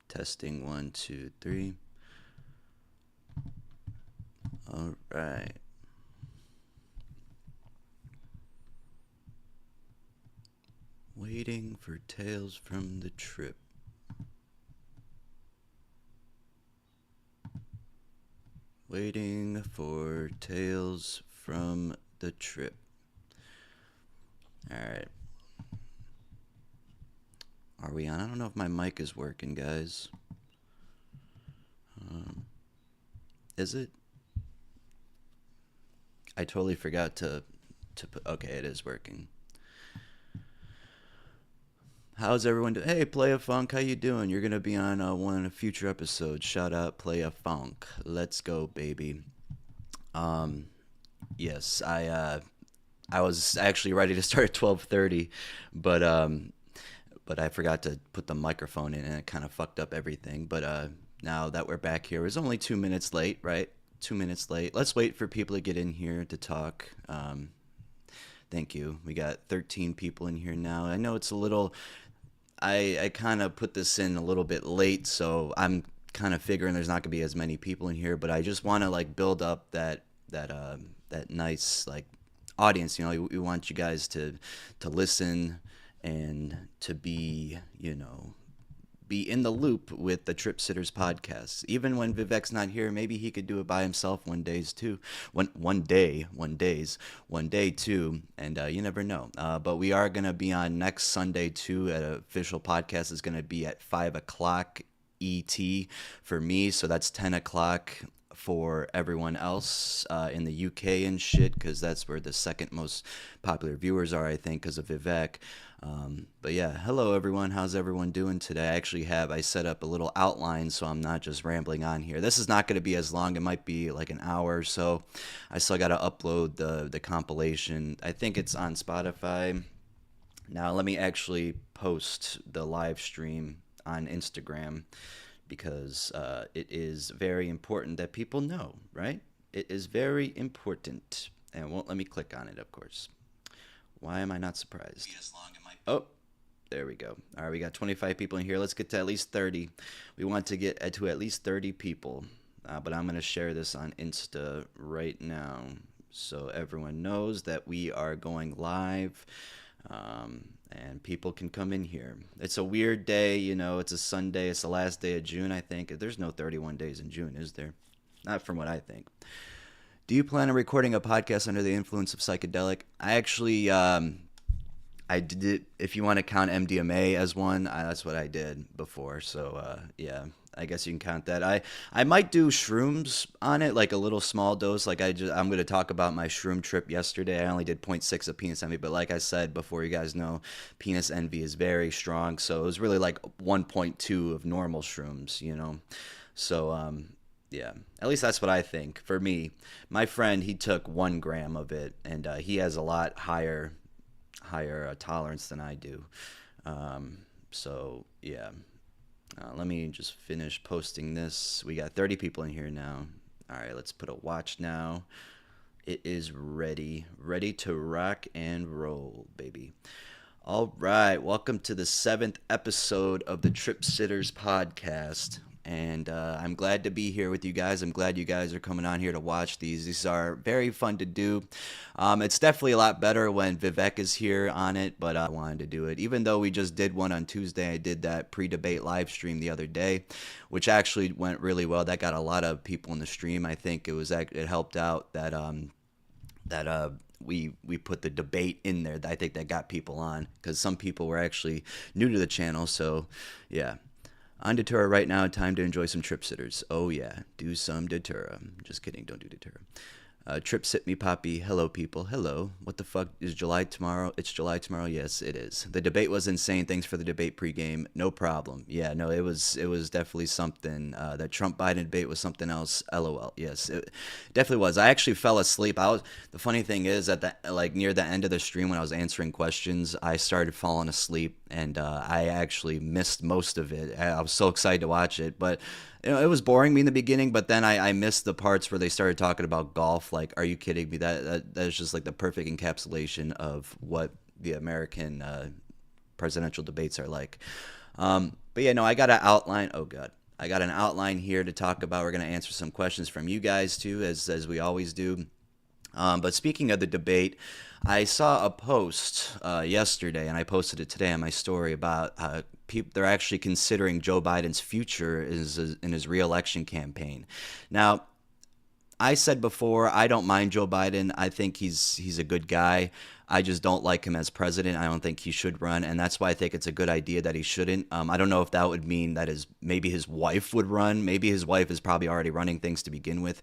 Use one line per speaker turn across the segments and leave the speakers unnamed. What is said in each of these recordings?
Testing 1, 2, 3. All right. Waiting for tales from the trip. Waiting for tales from the trip. All right. Are we on? I don't know if my mic is working, guys. Um, is it? I totally forgot to put. Okay, it is working. How's everyone doing? Hey, Play a Funk, how you doing? You're gonna be on one of future episodes. Shout out, Play a Funk. Let's go, baby. Um, yes, I was actually ready to start at 12:30, but but I forgot to put the microphone in and it kind of fucked up everything. But now that we're back here, it was only 2 minutes late, right? 2 minutes late. Let's wait for people to get in here to talk. Thank you. We got 13 people in here now. I know it's a little. I kind of put this in a little bit late, so I'm kind of figuring there's not gonna be as many people in here. But I just want to like build up that nice like audience. We want you guys to listen and to be be in the loop with the Trip Sitters podcast. Even when Vivec's not here, maybe he could do it by himself one days too. One day too, and you never know. But we are gonna be on next Sunday too. At official podcast is gonna be at 5 o'clock ET for me, so that's 10 o'clock for everyone else in the UK and shit, because that's where the second most popular viewers are, I think, because of Vivec. But yeah, hello everyone. How's everyone doing today? I set up a little outline so I'm not just rambling on here. This is not going to be as long. It might be like an hour or so. I still got to upload the compilation. I think it's on Spotify. Now let me actually post the live stream on Instagram because it is very important that people know, right? It is very important. And it won't let me click on it, of course. Why am I not surprised? Oh, there we go. All right, we got 25 people in here. Let's get to at least 30. We want to get to at least 30 people. But I'm going to share this on Insta right now so everyone knows that we are going live. And people can come in here. It's a weird day, it's a Sunday. It's the last day of June, I think. There's no 31 days in June, is there? Not from what I think. Do you plan on recording a podcast under the influence of psychedelic? I actually, I did it. If you want to count MDMA as one, that's what I did before. So yeah, I guess you can count that. I might do shrooms on it, like a little small dose. I'm going to talk about my shroom trip yesterday. I only did zero point 0.6 of penis envy, but like I said before, you guys know, penis envy is very strong. So it was really like 1.2 of normal shrooms. So yeah, at least that's what I think. For me, my friend, he took 1 gram of it, and he has a lot higher tolerance than I do. So yeah, let me just finish posting this. We got 30 people in here now. All right, let's put a watch now. It is ready to rock and roll, baby. All right, welcome to the 7th episode of the Trip Sitters podcast. And I'm glad to be here with you guys. I'm glad you guys are coming on here to watch these. These are very fun to do. It's definitely a lot better when Vivec is here on it, but I wanted to do it. Even though we just did one on Tuesday, I did that pre-debate live stream the other day, which actually went really well. That got a lot of people in the stream. I think it helped out that we put the debate in there. I think that got people on because some people were actually new to the channel. So yeah. On Datura right now, time to enjoy some Trip Sitters. Oh yeah, do some Datura. Just kidding, don't do Datura. Trip Sit Me Poppy. Hello, people. Hello. What the fuck is July tomorrow? It's July tomorrow. Yes, it is. The debate was insane. Thanks for the debate pregame. No problem. Yeah, no, it was definitely something. That Trump Biden debate was something else. LOL. Yes, it definitely was. I actually fell asleep. The funny thing is that near the end of the stream when I was answering questions, I started falling asleep, and I actually missed most of it. I was so excited to watch it, but it was boring me in the beginning, but then I missed the parts where they started talking about golf. Like, are you kidding me? That is just like the perfect encapsulation of what the American presidential debates are like. But yeah, no, I got an outline. Oh god, I got an outline here to talk about. We're gonna answer some questions from you guys too, as we always do. But speaking of the debate, I saw a post yesterday, and I posted it today on my story about they're actually considering Joe Biden's future in his reelection campaign. Now, I said before, I don't mind Joe Biden. I think he's a good guy. I just don't like him as president. I don't think he should run, and that's why I think it's a good idea that he shouldn't. I don't know if that would mean that maybe his wife would run. Maybe his wife is probably already running things to begin with.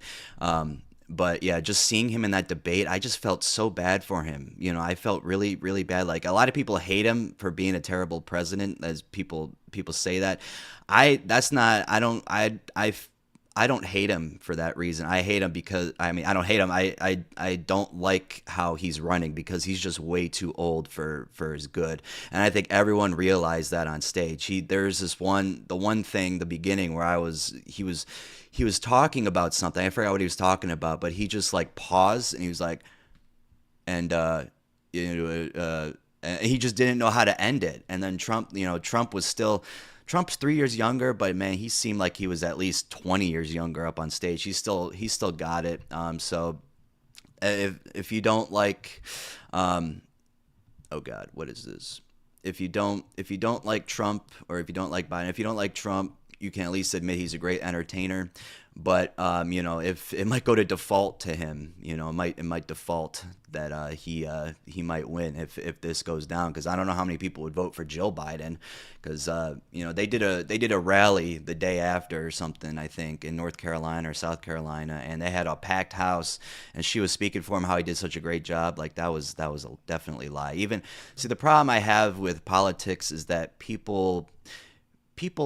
But yeah, just seeing him in that debate, I just felt so bad for him. I felt really, really bad. Like a lot of people hate him for being a terrible president, as people say that. That's not. I don't hate him for that reason. I hate him because I don't hate him. I don't like how he's running because he's just way too old for his good. And I think everyone realized that on stage. There's the one thing, the beginning where he was talking about something. I forgot what he was talking about, but he just like paused and he was like, and and he just didn't know how to end it. And then Trump's 3 years younger, but man, he seemed like he was at least 20 years younger up on stage. He's still got it. So if you don't like, oh God, what is this? If you don't like Trump, or if you don't like Biden, if you don't like Trump, you can at least admit he's a great entertainer. But if it might go to default to him, it might default that he might win if this goes down, because I don't know how many people would vote for Jill Biden, because they did a rally the day after or something, I think, in North Carolina or South Carolina, and they had a packed house, and she was speaking for him how he did such a great job. Like that was definitely a lie. Even see, the problem I have with politics is that people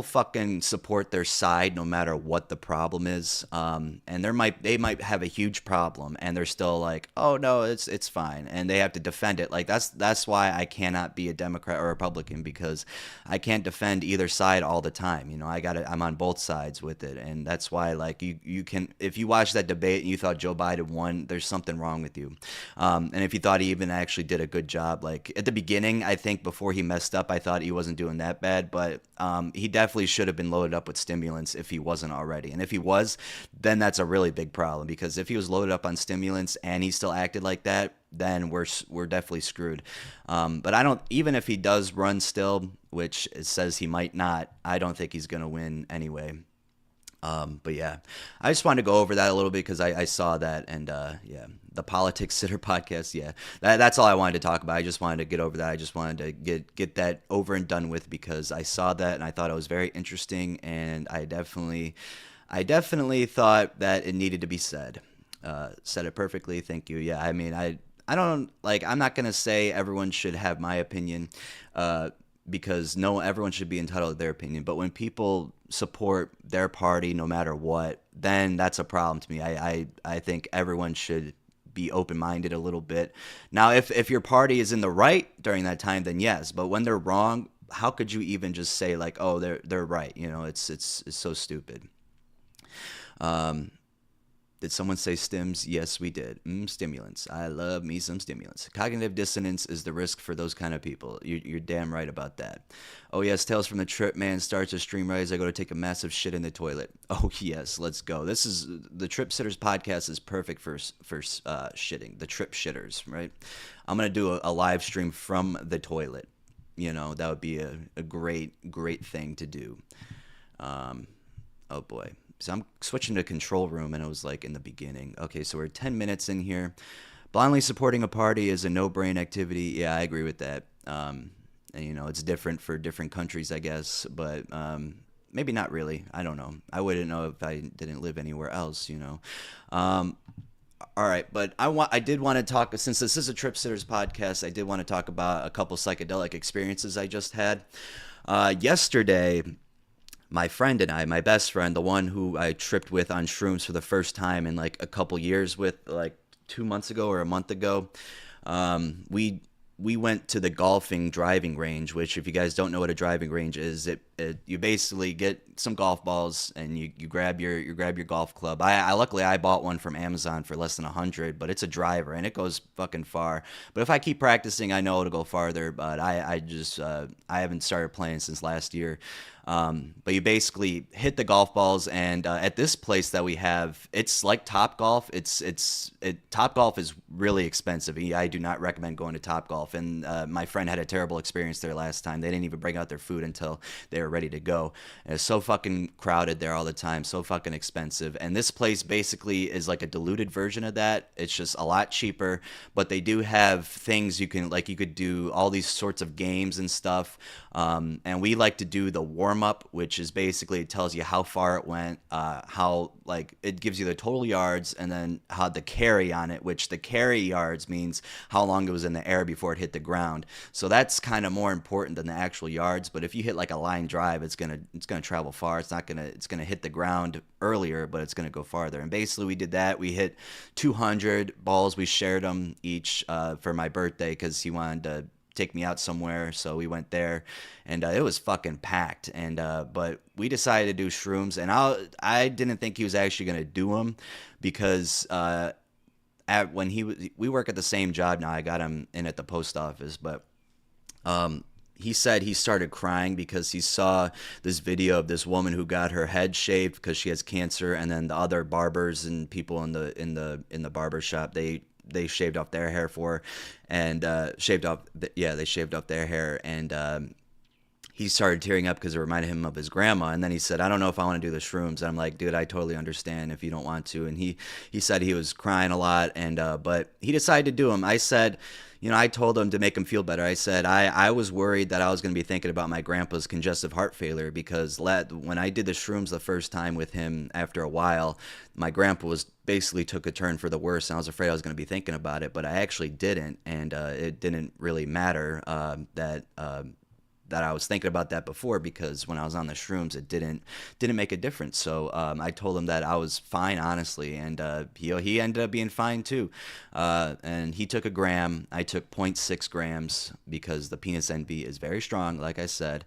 fucking support their side no matter what the problem is. And they might have a huge problem and they're still like, oh no, it's fine. And they have to defend it. Like that's why I cannot be a Democrat or Republican, because I can't defend either side all the time. I'm on both sides with it. And that's why, like, you can, if you watch that debate and you thought Joe Biden won, there's something wrong with you. And if you thought he even actually did a good job, like at the beginning, I think before he messed up, I thought he wasn't doing that bad, but he definitely should have been loaded up with stimulants if he wasn't already. And if he was, then that's a really big problem, because if he was loaded up on stimulants and he still acted like that, then we're definitely screwed. But I don't, even if he does run still, which it says he might not, I don't think he's going to win anyway. But yeah, I just wanted to go over that a little bit because I saw that, and yeah, the Politics Sitter podcast. Yeah, that's all I wanted to talk about. I just wanted to get over that. I just wanted to get that over and done with, because I saw that and I thought it was very interesting, and I definitely thought that it needed to be said. Said it perfectly. Thank you. Yeah, I don't like. I'm not gonna say everyone should have my opinion. Because everyone should be entitled to their opinion. But when people support their party no matter what, then that's a problem to me. I think everyone should be open-minded a little bit. Now, if your party is in the right during that time, then yes. But when they're wrong, how could you even just say like, oh, they're right? It's so stupid. Did someone say stims? Yes, we did. Stimulants. I love me some stimulants. Cognitive dissonance is the risk for those kind of people. You're damn right about that. Oh, yes, Tales from the Trip, man. Starts a stream right as I go to take a massive shit in the toilet. Oh, yes, let's go. This is the Trip Sitters podcast is perfect for shitting. The Trip Shitters, right? I'm going to do a live stream from the toilet. That would be a great thing to do. Oh, boy. So I'm switching to control room, and it was like in the beginning. Okay, so we're 10 minutes in here. Blindly supporting a party is a no-brain activity. Yeah, I agree with that. And, it's different for different countries, I guess, but maybe not really. I don't know. I wouldn't know if I didn't live anywhere else, All right, but I did want to talk, since this is a Trip Sitters podcast, I did want to talk about a couple psychedelic experiences I just had. Yesterday, my friend and I, my best friend, the one who I tripped with on shrooms for the first time in like a couple years with, like 2 months ago or a month ago, we we went to the golfing driving range, which if you guys don't know what a driving range is, it you basically get some golf balls and you grab you grab your golf club. I luckily I bought one from Amazon for less than 100, but it's a driver and it goes fucking far. But if I keep practicing, I know it'll go farther. But I just I haven't started playing since last year. But you basically hit the golf balls, and at this place that we have, it's like Top Golf. Top Golf is really expensive. I do not recommend going to Top Golf. And my friend had a terrible experience there last time. They didn't even bring out their food until they were ready to go. And it's so fucking crowded there all the time, so fucking expensive. And this place basically is like a diluted version of that. It's just a lot cheaper, but they do have things you can like. You could do all these sorts of games and stuff. And we like to do the warm up, which is basically it tells you how far it went, how like it gives you the total yards, and then how the carry on it, which the carry yards means how long it was in the air before it hit the ground. So that's kind of more important than the actual yards. But if you hit like a line drive, it's gonna travel far. It's gonna hit the ground earlier, but it's gonna go farther. And basically we did that. We hit 200 balls. We shared them each for my birthday because he wanted to take me out somewhere, so we went there, and it was fucking packed. And but we decided to do shrooms, and I didn't think he was actually gonna do them because when we work at the same job now. I got him in at the post office, but he said he started crying because he saw this video of this woman who got her head shaved because she has cancer, and then the other barbers and people in the barber shop, they shaved off their hair for her, and they shaved off their hair, and he started tearing up because it reminded him of his grandma. And then he said, I don't know if I want to do the shrooms. And I'm like, dude, I totally understand if you don't want to. And he said he was crying a lot, and but he decided to do them. I said, I told him to make him feel better. I said I was worried that I was going to be thinking about my grandpa's congestive heart failure because when I did the shrooms the first time with him, after a while, my grandpa basically took a turn for the worse, and I was afraid I was going to be thinking about it, but I actually didn't, and it didn't really matter that I was thinking about that before, because when I was on the shrooms, it didn't make a difference. So I told him that I was fine, honestly, and he ended up being fine too. And he took a gram. I took 0.6 grams because the penis NB is very strong, like I said.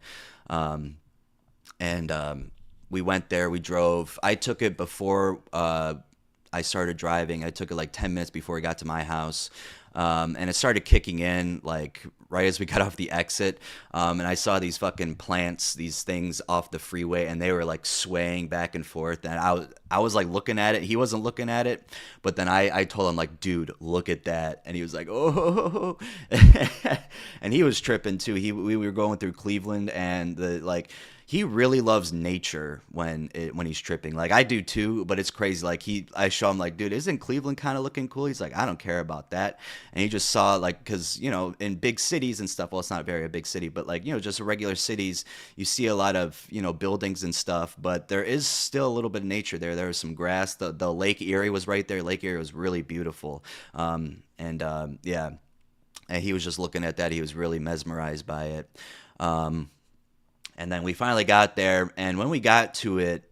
We went there. We drove. I took it before I started driving. I took it like 10 minutes before we got to my house. And it started kicking in like right as we got off the exit. And I saw these fucking plants, these things off the freeway, and they were like swaying back and forth. And I was like looking at it. He wasn't looking at it, but then I told him like, dude, look at that. And he was like, oh, and he was tripping too. We were going through Cleveland, and he really loves nature when he's tripping. Like I do too, but it's crazy. Like I show him like, dude, isn't Cleveland kind of looking cool? He's like, I don't care about that. And he just saw like, cause in big cities and stuff, well, it's not very a big city, but like, just regular cities, you see a lot of, buildings and stuff, but there is still a little bit of nature there. There was some grass. The Lake Erie was right there. Lake Erie was really beautiful. Yeah. And he was just looking at that. He was really mesmerized by it. And then we finally got there, and when we got to it,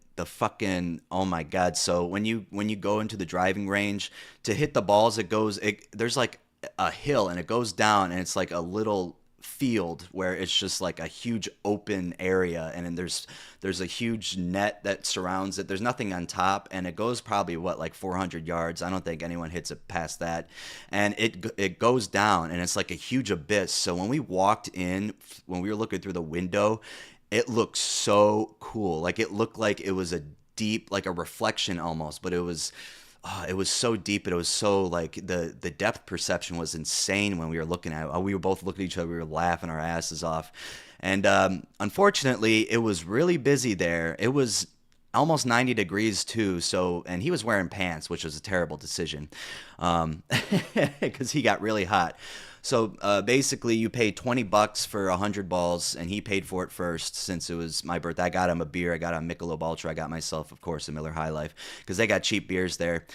oh my God. So when you go into the driving range to hit the balls, there's like a hill, and it goes down, and it's like a little field where it's just like a huge open area, and then there's a huge net that surrounds it. There's nothing on top, and it goes probably like 400 yards. I don't think anyone hits it past that. And it goes down, and it's like a huge abyss. So when we walked in, when we were looking through the window, it looked so cool. Like it looked like it was a deep, like a reflection almost, but it was so deep, and it was so like the depth perception was insane when we were looking at it. We were both looking at each other. We were laughing our asses off. And unfortunately, it was really busy there. It was almost 90 degrees too. So, and he was wearing pants, which was a terrible decision because he got really hot. So basically, you pay $20 for 100 balls, and he paid for it first since it was my birthday. I got him a beer. I got him Michelob Ultra. I got myself, of course, a Miller High Life because they got cheap beers there.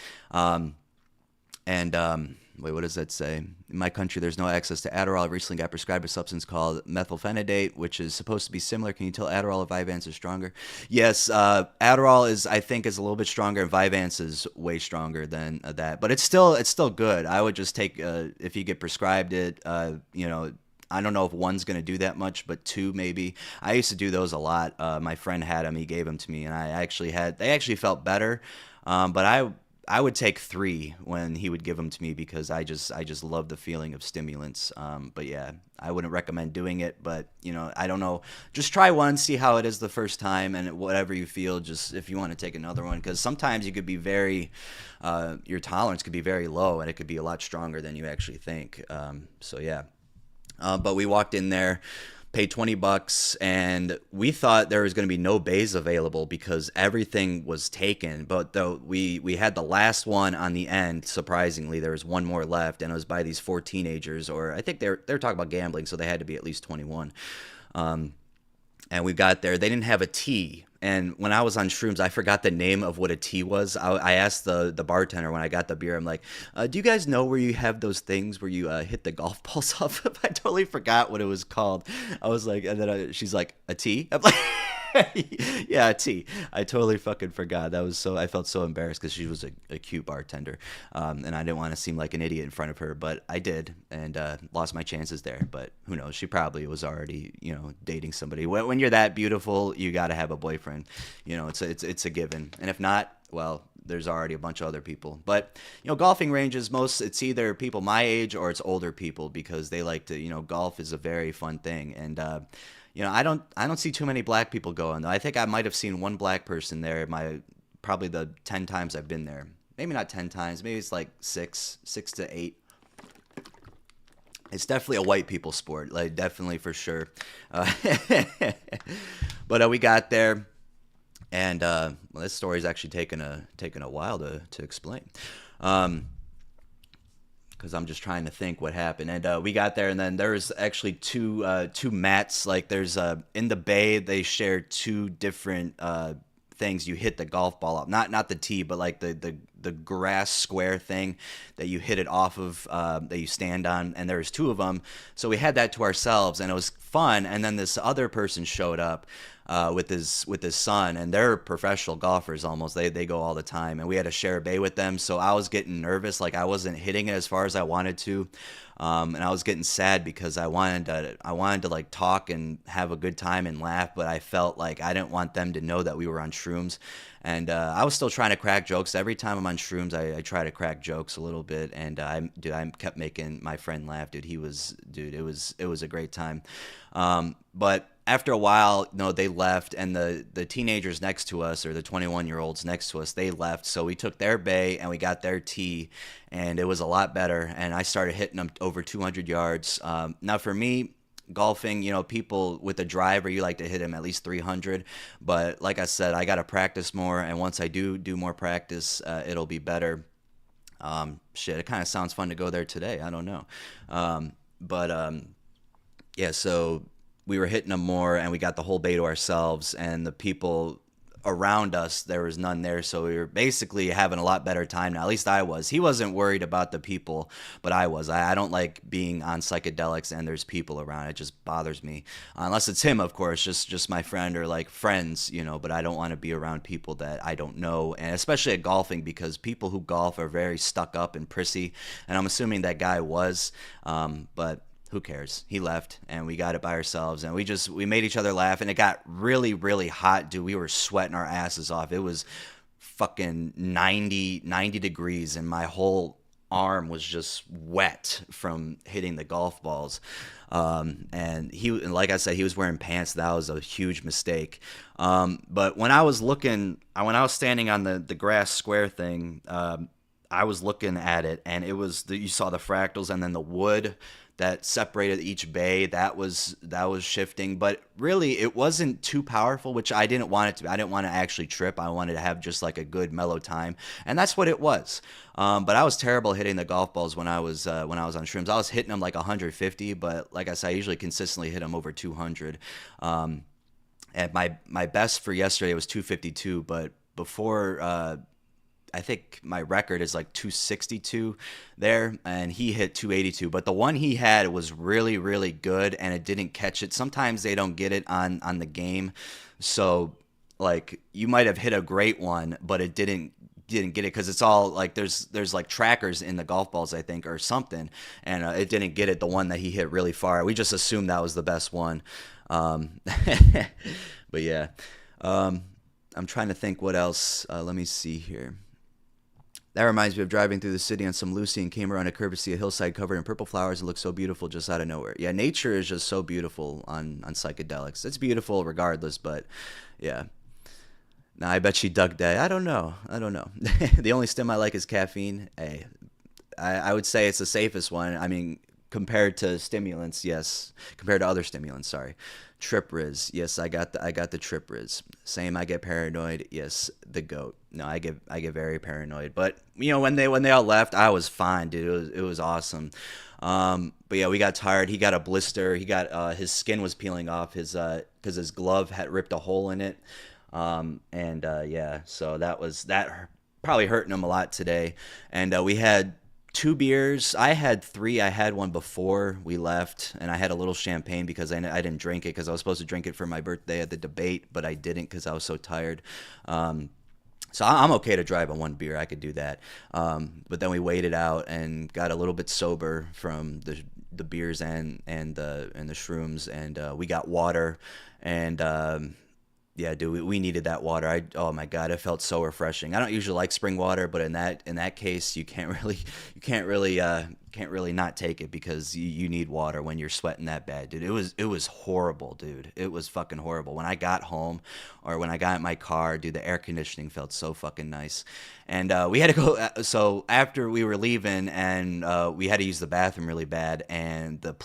Wait, what does that say? In my country, there's no access to Adderall. I recently got prescribed a substance called methylphenidate, which is supposed to be similar. Can you tell Adderall if Vyvanse is stronger? Yes, Adderall is, I think, is a little bit stronger, and Vyvanse is way stronger than that. But it's still good. I would just take if you get prescribed it. I don't know if one's going to do that much, but two maybe. I used to do those a lot. My friend had them. He gave them to me, and they actually felt better. But I would take three when he would give them to me because I just love the feeling of stimulants. But yeah, I wouldn't recommend doing it. But I don't know. Just try one, see how it is the first time, and whatever you feel. Just if you want to take another one, because sometimes you could be your tolerance could be very low, and it could be a lot stronger than you actually think. So yeah. But we walked in there, paid $20, and we thought there was going to be no bays available because everything was taken. But though we had the last one on the end, surprisingly, there was one more left, and it was by these four teenagers, or I think they're talking about gambling, so they had to be at least 21. And we got there. They didn't have a tea. And when I was on shrooms, I forgot the name of what a tea was. I asked the bartender when I got the beer, I'm like, do you guys know where you have those things where you hit the golf balls off of? I totally forgot what it was called. I was like, and then she's like, a tea? I'm like, yeah, a tea. I totally fucking forgot. I felt so embarrassed because she was a cute bartender. And I didn't want to seem like an idiot in front of her, but I did, and lost my chances there. But who knows? She probably was already, dating somebody. When you're that beautiful, you got to have a boyfriend. It's a given. And if not, well, there's already a bunch of other people. But golfing ranges, it's either people my age or it's older people because they like to. Golf is a very fun thing, and I don't see too many black people going though. I think I might have seen one black person there. Probably the 10 times I've been there. Maybe not 10 times. Maybe it's like six to eight. It's definitely a white people sport, like definitely for sure. But we got there, and this story's actually taken a while to explain. Because I'm just trying to think what happened. And we got there, and then there's actually two mats. Like there's in the bay, they share two different things. You hit the golf ball up, not the tee, but like the grass square thing that you hit it off of, that you stand on. And there's two of them, so we had that to ourselves, and it was fun. And then this other person showed up with his son, and they're professional golfers almost. They go all the time, and we had to share a bay with them. So I was getting nervous, like I wasn't hitting it as far as I wanted to, and I was getting sad because I wanted to like talk and have a good time and laugh, but I felt like I didn't want them to know that we were on shrooms. And I was still trying to crack jokes. Every time I'm on shrooms, I try to crack jokes a little bit, and I kept making my friend laugh. It was a great time. But after a while, they left, and the teenagers next to us, or the 21-year-olds next to us, they left. So we took their bay and we got their tee, and it was a lot better. And I started hitting them over 200 yards. Now for me, golfing, people with a driver, you like to hit them at least 300. But like I said, I got to practice more, and once I do more practice, it'll be better. It kind of sounds fun to go there today. I don't know. Yeah, so we were hitting them more, and we got the whole bay to ourselves, and the people around us, there was none there, so we were basically having a lot better time now. At least I was. He wasn't worried about the people, but I was. I don't like being on psychedelics and there's people around. It just bothers me. Unless it's him, of course, just my friend or like friends, but I don't want to be around people that I don't know, and especially at golfing, because people who golf are very stuck up and prissy, and I'm assuming that guy was, but who cares? He left, and we got it by ourselves, and we made each other laugh, and it got really, really hot, dude. We were sweating our asses off. It was fucking 90 degrees, and my whole arm was just wet from hitting the golf balls. And like I said, he was wearing pants. That was a huge mistake. But when I was standing on the grass square thing, I was looking at it, and it was you saw the fractals, and then the wood that separated each bay, that was shifting, but really it wasn't too powerful, which I didn't want it to be. I didn't want to actually trip. I wanted to have just like a good mellow time, and that's what it was. But I was terrible hitting the golf balls when I was on shrooms. I was hitting them like 150, but like I said, I usually consistently hit them over 200. And my best for yesterday was 252, but before I think my record is like 262 there, and he hit 282. But the one he had was really, really good, and it didn't catch it. Sometimes they don't get it on the game, so like you might have hit a great one, but it didn't get it because it's all like there's like trackers in the golf balls, I think, or something, and it didn't get it. The one that he hit really far, we just assumed that was the best one. um, but yeah, I'm trying to think what else. Let me see here. That reminds me of driving through the city on some Lucy and came around a curve to see a hillside covered in purple flowers. It looked so beautiful just out of nowhere. Yeah, nature is just so beautiful on psychedelics. It's beautiful regardless, but yeah. Now I bet she dug that. I don't know. I don't know. The only stim I like is caffeine. Hey, I would say it's the safest one. I mean, compared to stimulants, yes. Compared to other stimulants, sorry. Trip Riz, yes, I got the Trip Riz. Same, I get paranoid. Yes, the goat. No, I get very paranoid. But when they all left, I was fine, dude. It was awesome. But yeah, we got tired. He got a blister. He got his skin was peeling off his because his glove had ripped a hole in it. And yeah, so that probably hurting him a lot today. And we had two beers. I had three. I had one before we left, and I had a little champagne because I didn't drink it because I was supposed to drink it for my birthday at the debate, but I didn't because I was so tired. So I'm okay to drive on one beer. I could do that. But then we waited out and got a little bit sober from the beers and the shrooms, and we got water, and yeah, dude, we needed that water. Oh my God, it felt so refreshing. I don't usually like spring water, but in that case, you can't really not take it because you need water when you're sweating that bad, dude. It was horrible, dude. It was fucking horrible. When I got home or when I got in my car, dude, the air conditioning felt so fucking nice. And we had to go. So after we were leaving, and we had to use the bathroom really bad, and the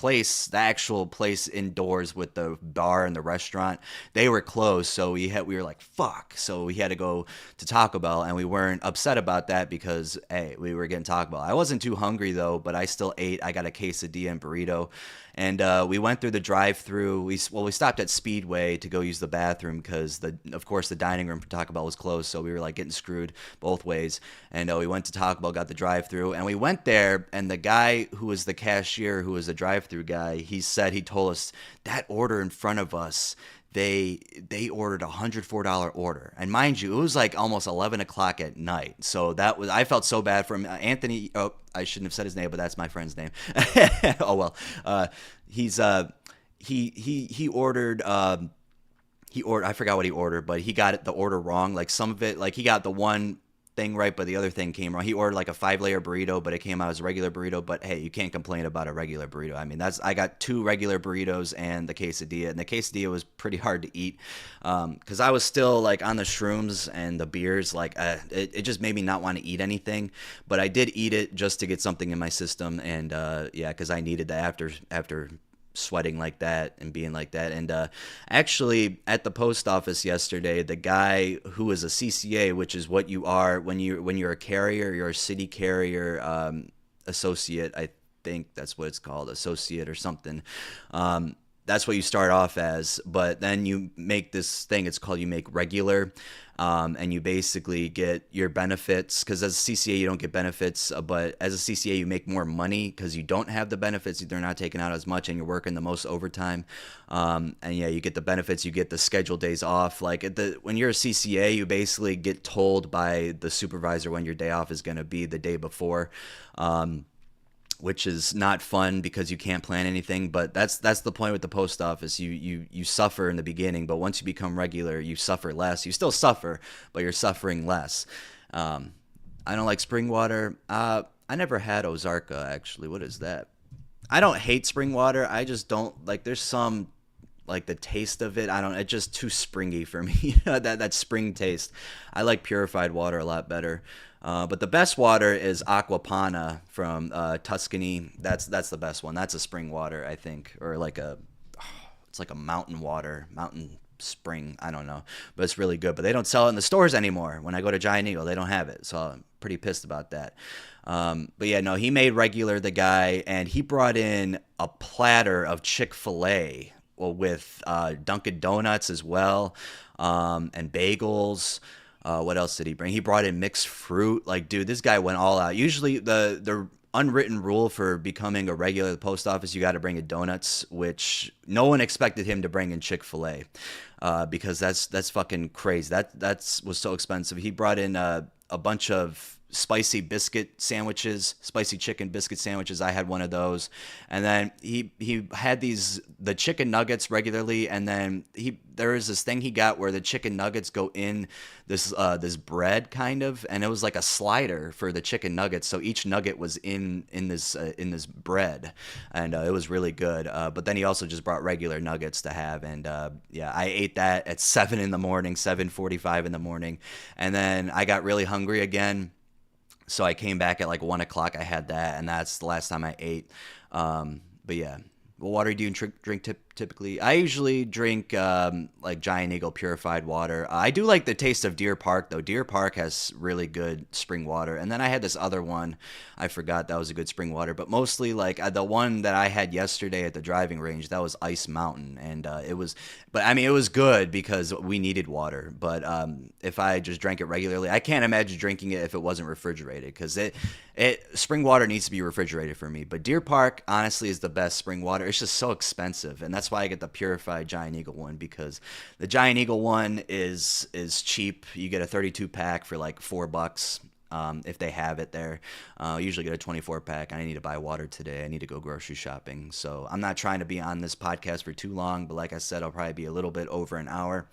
actual place indoors with the bar and the restaurant, they were closed. So we were like, fuck. So we had to go to Taco Bell, and we weren't upset about that because hey, we were getting Taco Bell. I wasn't too hungry though, but I still ate. I got a quesadilla and burrito, and we went through the drive-through. We stopped at Speedway to go use the bathroom because of course the dining room for Taco Bell was closed, so we were like getting screwed both ways. And we went to Taco Bell, got the drive-through, and we went there. And the guy who was the cashier, who was the drive-through guy, he told us that order in front of us, they ordered $104 order, and mind you, it was like almost 11 o'clock at night. So I felt so bad for him. Anthony, oh, I shouldn't have said his name, but that's my friend's name. Oh well. He's he ordered I forgot what he ordered, but he got the order wrong. Like some of it, like he got the one thing right, but the other thing came wrong. He ordered like a 5-layer burrito, but it came out as a regular burrito. But hey, you can't complain about a regular burrito. I mean, I got 2 regular burritos and the quesadilla, and the quesadilla was pretty hard to eat because I was still like on the shrooms and the beers. Like it just made me not want to eat anything. But I did eat it just to get something in my system, and yeah, because I needed that after sweating like that and being like that. And actually at the post office yesterday, the guy who was a CCA, which is what you are when you're a carrier, you're a city carrier associate, I think that's what it's called, associate or something. That's what you start off as, but then you make this thing, it's called, you make regular, and you basically get your benefits, because as a CCA you don't get benefits, but as a CCA you make more money because you don't have the benefits, they're not taking out as much, and you're working the most overtime, and yeah, you get the benefits, you get the scheduled days off. Like when you're a CCA, you basically get told by the supervisor when your day off is going to be the day before, which is not fun because you can't plan anything. But that's the point with the post office. You suffer in the beginning, but once you become regular, you suffer less. You still suffer, but you're suffering less. I don't like spring water. I never had Ozarka, actually. What is that? I don't hate spring water. I just don't like. There's some, like, the taste of it. It's just too springy for me. that spring taste. I like purified water a lot better. But the best water is Aquapana from Tuscany. That's the best one. That's a spring water, I think, or it's like a mountain spring. I don't know, but it's really good. But they don't sell it in the stores anymore. When I go to Giant Eagle, they don't have it, so I'm pretty pissed about that. But yeah, no, he made regular, the guy, and he brought in a platter of Chick-fil-A, with Dunkin' Donuts as well, and bagels. What else did he bring? He brought in mixed fruit. Like, dude, this guy went all out. Usually, the unwritten rule for becoming a regular at the post office, you got to bring in donuts, which no one expected him to bring in Chick-fil-A, because that's fucking crazy. That's was so expensive. He brought in a bunch of spicy biscuit sandwiches, spicy chicken biscuit sandwiches. I had one of those, and then he had the chicken nuggets regularly, and then there is this thing he got where the chicken nuggets go in this bread kind of, and it was like a slider for the chicken nuggets. So each nugget was in this bread, and it was really good. But then he also just brought regular nuggets to have, and yeah, I ate that at 7 in the morning, 7:45 in the morning, and then I got really hungry again. So I came back at like 1 o'clock. I had that, and that's the last time I ate. But yeah, what water do you drink typically? I usually drink like Giant Eagle purified water. I do like the taste of Deer Park, though. Deer Park has really good spring water. And then I had this other one. I forgot that was a good spring water. But mostly like the one that I had yesterday at the driving range, that was Ice Mountain. And but I mean, it was good because we needed water. But if I just drank it regularly, I can't imagine drinking it if it wasn't refrigerated, because spring water needs to be refrigerated for me. But Deer Park, honestly, is the best spring water. It's just so expensive. And that's why I get the purified Giant Eagle one, because the Giant Eagle one is cheap. You get a 32 pack for like $4. If they have it there. I usually get a 24 pack. I need to buy water today. I need to go grocery shopping. So I'm not trying to be on this podcast for too long, but like I said, I'll probably be a little bit over an hour.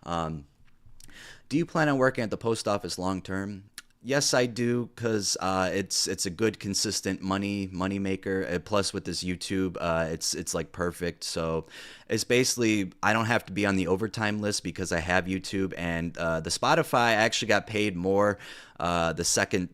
Do you plan on working at the post office long term? Yes, I do, because it's a good, consistent money maker. Plus, with this YouTube, it's like perfect. So it's basically, I don't have to be on the overtime list because I have YouTube, and the Spotify, I actually got paid more the second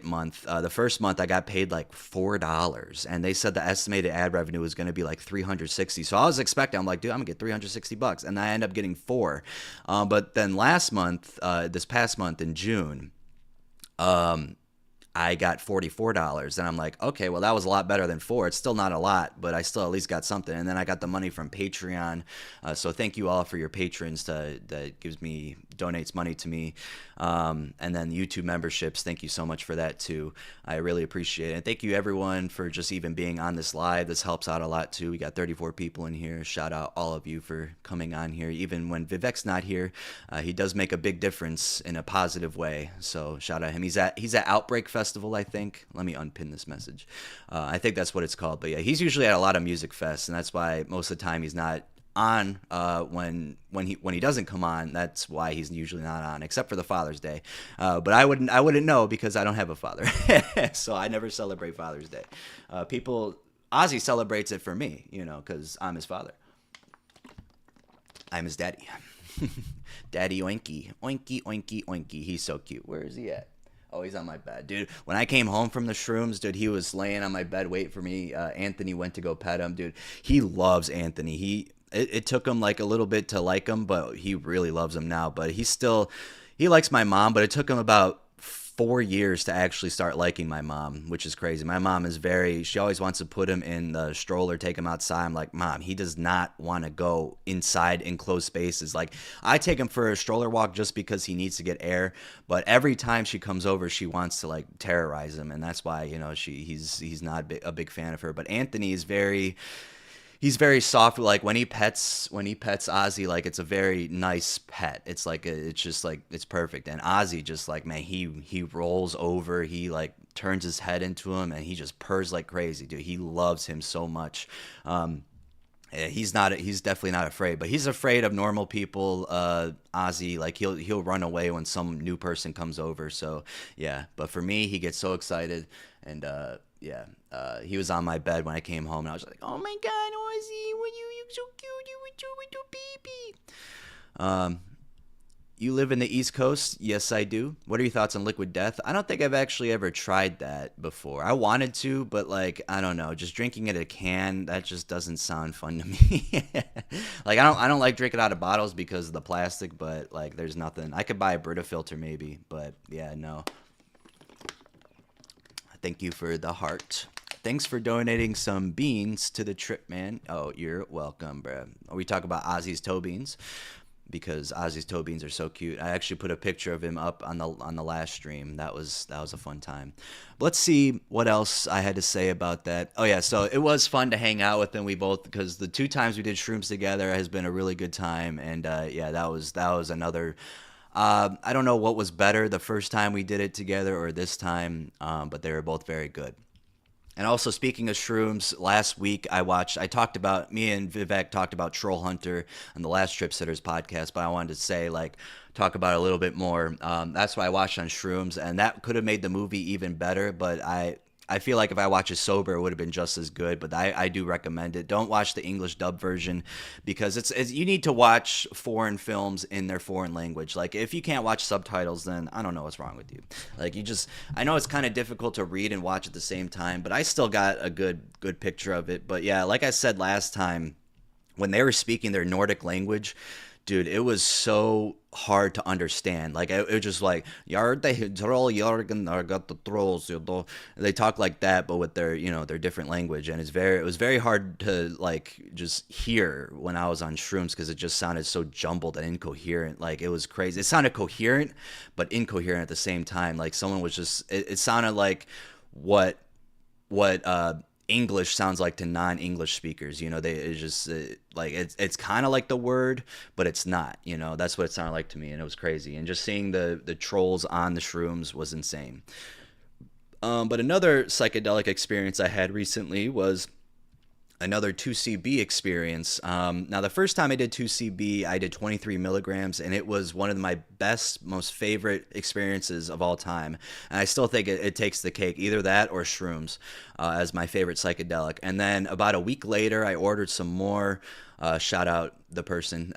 month. The first month I got paid like $4, and they said the estimated ad revenue was going to be like 360. So I was expecting, I'm like, dude, I'm gonna get $360, and I end up getting 4. But then last month, this past month in June, I got $44, and I'm like, okay, well, that was a lot better than 4. It's still not a lot, but I still at least got something. And then I got the money from Patreon. So thank you all for your patrons that donates money to me. And then YouTube memberships, thank you so much for that too. I really appreciate it. And thank you everyone for just even being on this live. This helps out a lot too. We got 34 people in here. Shout out all of you for coming on here. Even when Vivec's not here, he does make a big difference in a positive way. So shout out him. He's at Outbreak Festival, I think. Let me unpin this message. I think that's what it's called. But yeah, he's usually at a lot of music fests, and that's why most of the time he's not on when he doesn't come on. That's why he's usually not on, except for the Father's Day. But I wouldn't know because I don't have a father, so I never celebrate Father's Day. Ozzy celebrates it for me, because I'm his father. I'm his daddy. Daddy Oinky, oinky, oinky, oinky. He's so cute. Where is he at? Oh, he's on my bed. Dude, when I came home from the Shrooms, dude, he was laying on my bed waiting for me. Anthony went to go pet him. Dude, he loves Anthony. It took him like a little bit to like him, but he really loves him now. But he likes my mom, but it took him about 4 years to actually start liking my mom, which is crazy. My mom is she always wants to put him in the stroller, take him outside. I'm like, Mom, he does not want to go inside enclosed spaces. Like, I take him for a stroller walk just because he needs to get air, but every time she comes over, she wants to like terrorize him, and that's why, he's not a big fan of her. But Anthony is he's very soft. Like when he pets Ozzy, like it's a very nice pet. It's like it's just like it's perfect. And Ozzy just like, man, he rolls over, he like turns his head into him, and he just purrs like crazy, dude. He loves him so much. He's definitely not afraid, but he's afraid of normal people. Ozzy, like he'll run away when some new person comes over. So yeah, but for me, he gets so excited, and yeah, he was on my bed when I came home, and I was like, oh my God, Ozzy, you so cute, you do baby. You live in the East Coast? Yes, I do. What are your thoughts on liquid death? I don't think I've actually ever tried that before. I wanted to, but like, I don't know, just drinking it in a can, that just doesn't sound fun to me. Like, I don't like drinking out of bottles because of the plastic, but like, there's nothing. I could buy a Brita filter maybe, but yeah, no. Thank you for the heart. Thanks for donating some beans to the trip, man. Oh, you're welcome, bro. We talk about Ozzy's toe beans. because Ozzy's toe beans are so cute. I actually put a picture of him up on the last stream. That was a fun time. But let's see what else I had to say about that. Oh yeah, so it was fun to hang out with him. We both, because the two times we did shrooms together has been a really good time, and yeah, that was another. I don't know what was better, the first time we did it together or this time, but they were both very good. And also, speaking of shrooms, last week I talked about, me and Vivec talked about Troll Hunter on the last Trip Sitters podcast, but I wanted to say, like, talk about it a little bit more. That's what I watched on shrooms, and that could have made the movie even better, but I feel like if I watch it sober, it would have been just as good. But I do recommend it. Don't watch the English dub version, because it's you need to watch foreign films in their foreign language. Like, if you can't watch subtitles, then I don't know what's wrong with you. Like, I know it's kind of difficult to read and watch at the same time, but I still got a good picture of it. But yeah, like I said last time, when they were speaking their Nordic language, dude, it was so hard to understand. Like, it was just like "Yard they troll Jorgen I got the trolls." They talk like that, but with their different language, and it was very hard to like just hear when I was on shrooms, because it just sounded so jumbled and incoherent. Like, it was crazy. It sounded coherent, but incoherent at the same time. Like, someone was just. It sounded like what English sounds like to non-English speakers. They it's just like it's kind of like the word, but it's not. That's what it sounded like to me, and it was crazy. And just seeing the trolls on the shrooms was insane. But another psychedelic experience I had recently was another 2CB experience. Now, the first time I did 2CB, I did 23 milligrams, and it was one of my best, most favorite experiences of all time. And I still think it takes the cake, either that or shrooms, as my favorite psychedelic. And then about a week later, I ordered some more. Shout out the person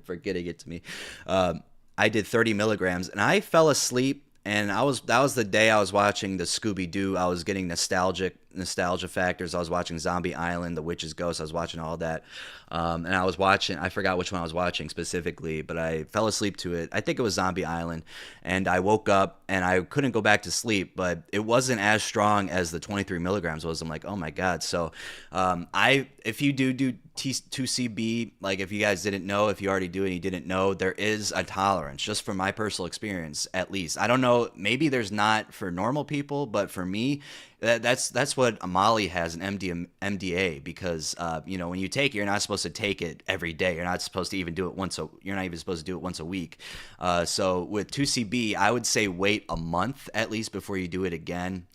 for getting it to me. I did 30 milligrams, and I fell asleep. And that was the day I was watching the Scooby Doo. I was getting nostalgia factors. I was watching Zombie Island, The Witch's Ghost. I was watching all that. And I forgot which one I was watching specifically, but I fell asleep to it. I think it was Zombie Island. And I woke up and I couldn't go back to sleep, but it wasn't as strong as the 23 milligrams was. I'm like, oh my God. So if you do 2CB, like, if you guys didn't know, if you already do and you didn't know, there is a tolerance, just from my personal experience, at least. I don't know, maybe there's not for normal people, but for me, that's what Molly has, an MDA, because when you take it, you're not supposed to take it every day. You're not supposed to even do it you're not even supposed to do it once a week. So with 2CB, I would say wait a month at least before you do it again,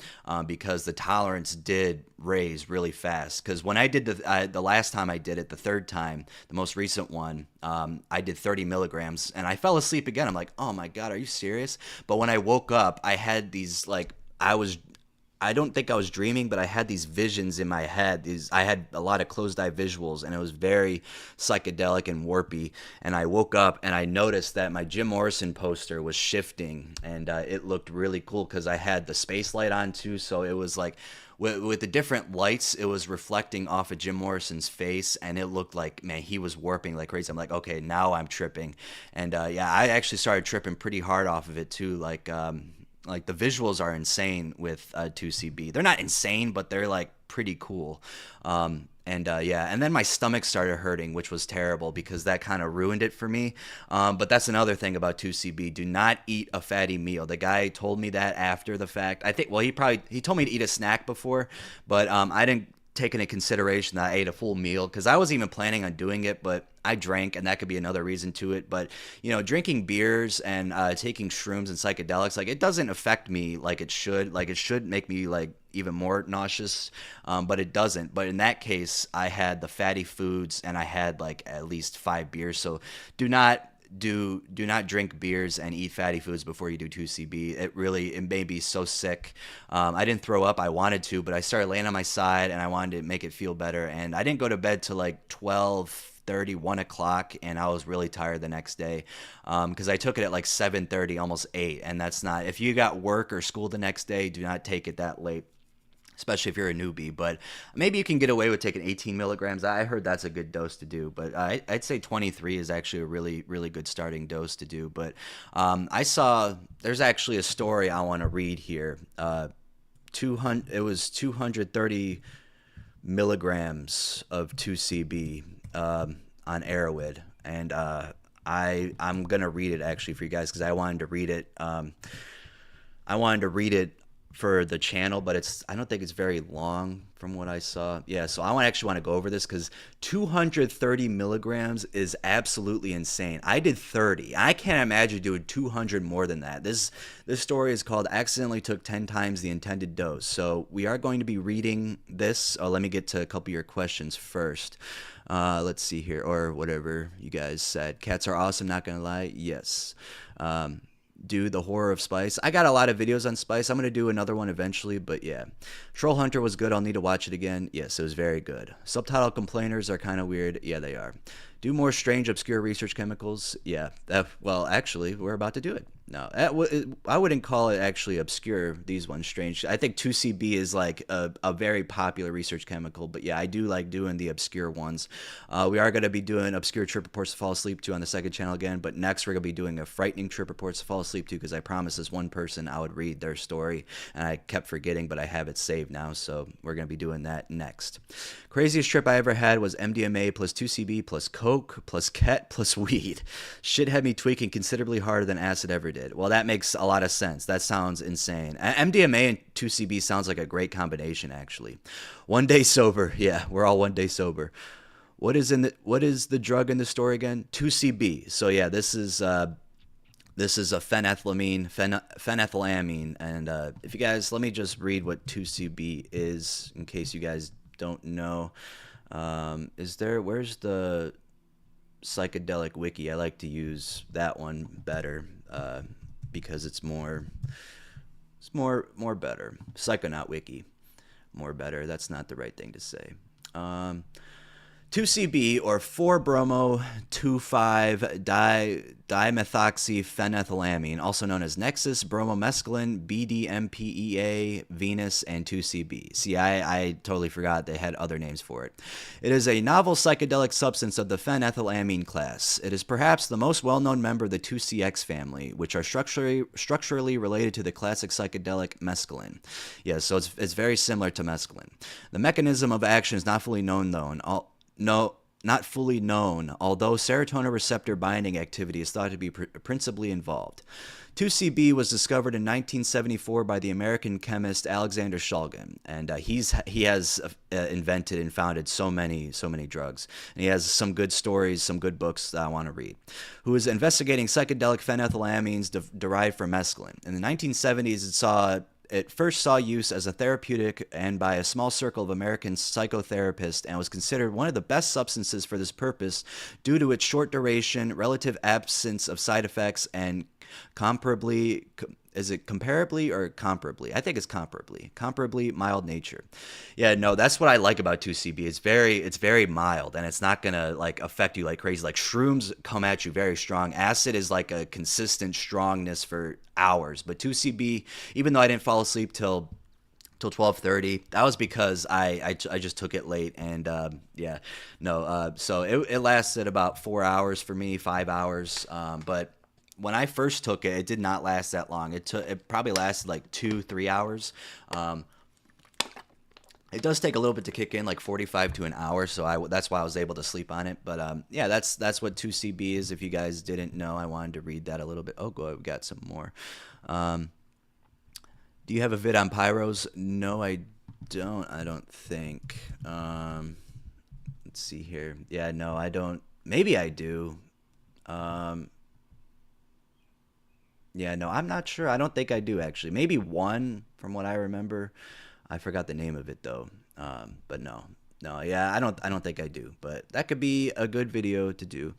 because the tolerance did raise really fast. Because when I did the last time I did it, the third time, the most recent one, I did 30 milligrams, and I fell asleep again. I'm like, oh my God, are you serious? But when I woke up, I had these, like, I don't think I was dreaming, but I had these visions in my head. I had a lot of closed eye visuals, and it was very psychedelic and warpy. And I woke up and I noticed that my Jim Morrison poster was shifting, and it looked really cool because I had the space light on too. So it was like, with the different lights, it was reflecting off of Jim Morrison's face, and it looked like, man, he was warping like crazy. I'm like, okay, now I'm tripping. And yeah, I actually started tripping pretty hard off of it too. Like the visuals are insane with 2CB. They're not insane, but they're like pretty cool. Yeah, and then my stomach started hurting, which was terrible because that kind of ruined it for me. But that's another thing about 2CB. Do not eat a fatty meal. The guy told me that after the fact. I think, well, he told me to eat a snack before, but I didn't take into consideration that I ate a full meal, because I wasn't even planning on doing it, but I drank, and that could be another reason to it. But drinking beers and taking shrooms and psychedelics, like, it doesn't affect me like it should. Like, it should make me like even more nauseous, but it doesn't. But in that case, I had the fatty foods, and I had like at least 5 beers. So do not drink beers and eat fatty foods before you do 2CB. It made me so sick. I didn't throw up. I wanted to, but I started laying on my side, and I wanted to make it feel better. And I didn't go to bed till like 12:30, 1 o'clock, and I was really tired the next day, because I took it at like 7:30, almost 8. And that's not, if you got work or school the next day, do not take it that late, especially if you're a newbie. But maybe you can get away with taking 18 milligrams. I heard that's a good dose to do, but I'd say 23 is actually a really, really good starting dose to do. But there's actually a story I want to read here. It was 230 milligrams of 2CB on Arrowhead. and I'm gonna read it actually for you guys because I wanted to read it. I wanted to read it for the channel, but I don't think it's very long from what I saw. Yeah, so I actually want to go over this because 230 milligrams is absolutely insane. I did 30. I can't imagine doing 200 more than that. This story is called "Accidentally Took 10 Times the Intended Dose." So we are going to be reading this. Let me get to a couple of your questions first. Let's see here, or whatever you guys said. Cats are awesome, not gonna lie. Yes. Do the horror of Spice. I got a lot of videos on Spice. I'm going to do another one eventually, but yeah. Troll Hunter was good. I'll need to watch it again. Yes, it was very good. Subtitle complainers are kind of weird. Yeah, they are. Do more strange, obscure research chemicals. Yeah. Well, actually, we're about to do it. No, I wouldn't call it actually obscure, these ones strange. I think 2CB is like a very popular research chemical, but yeah, I do like doing the obscure ones. We are going to be doing obscure trip reports to fall asleep to on the second channel again, but next we're going to be doing a frightening trip reports to fall asleep to because I promised this one person I would read their story, and I kept forgetting, but I have it saved now, so we're going to be doing that next. Craziest trip I ever had was MDMA plus 2CB plus Coke plus Ket plus weed. Shit had me tweaking considerably harder than acid ever did. Well, that makes a lot of sense. That sounds insane. MDMA and 2CB sounds like a great combination, actually. 1 day sober. Yeah, we're all 1 day sober. What is the drug in the story again? 2CB. So yeah, this is a phenethylamine, and if you guys, let me just read what 2CB is in case you guys don't know. Where's the psychedelic wiki? I like to use that one better because it's more better. Psychonaut wiki, more better. That's not the right thing to say. 2CB, or 4-bromo-2,5-dimethoxyphenethylamine, also known as Nexus, bromomescaline, BDMPEA, Venus, and 2CB. See, I totally forgot they had other names for it. It is a novel psychedelic substance of the phenethylamine class. It is perhaps the most well-known member of the 2CX family, which are structurally related to the classic psychedelic mescaline. Yes, so it's very similar to mescaline. The mechanism of action is not fully known, though. Not fully known, although serotonin receptor binding activity is thought to be principally involved. 2CB was discovered in 1974 by the American chemist Alexander Shulgin, and he has invented and founded so many drugs. And he has some good stories, some good books that I want to read. Who is investigating psychedelic phenethylamines derived from mescaline. In the 1970s, it first saw use as a therapeutic and by a small circle of American psychotherapists, and was considered one of the best substances for this purpose due to its short duration, relative absence of side effects, and comparably mild nature. Yeah, no, that's what I like about 2CB. It's very mild, and it's not gonna like affect you like crazy. Like shrooms come at you very strong. Acid is like a consistent strongness for hours, but 2CB, even though I didn't fall asleep till 12:30, that was because I just took it late, and so it lasted about 4 hours for me, 5 hours, but when I first took it, it did not last that long. It probably lasted like 2-3 hours. It does take a little bit to kick in, like 45 to an hour, so that's why I was able to sleep on it. But yeah, that's what 2CB is. If you guys didn't know, I wanted to read that a little bit. Oh, good, we got some more. Do you have a vid on pyros? No, I don't. I don't think. Let's see here. Yeah, no, I don't. Maybe I do. Yeah, no, I'm not sure. I don't think I do, actually. Maybe one, from what I remember. I forgot the name of it, though. But no, yeah, I don't think I do. But that could be a good video to do.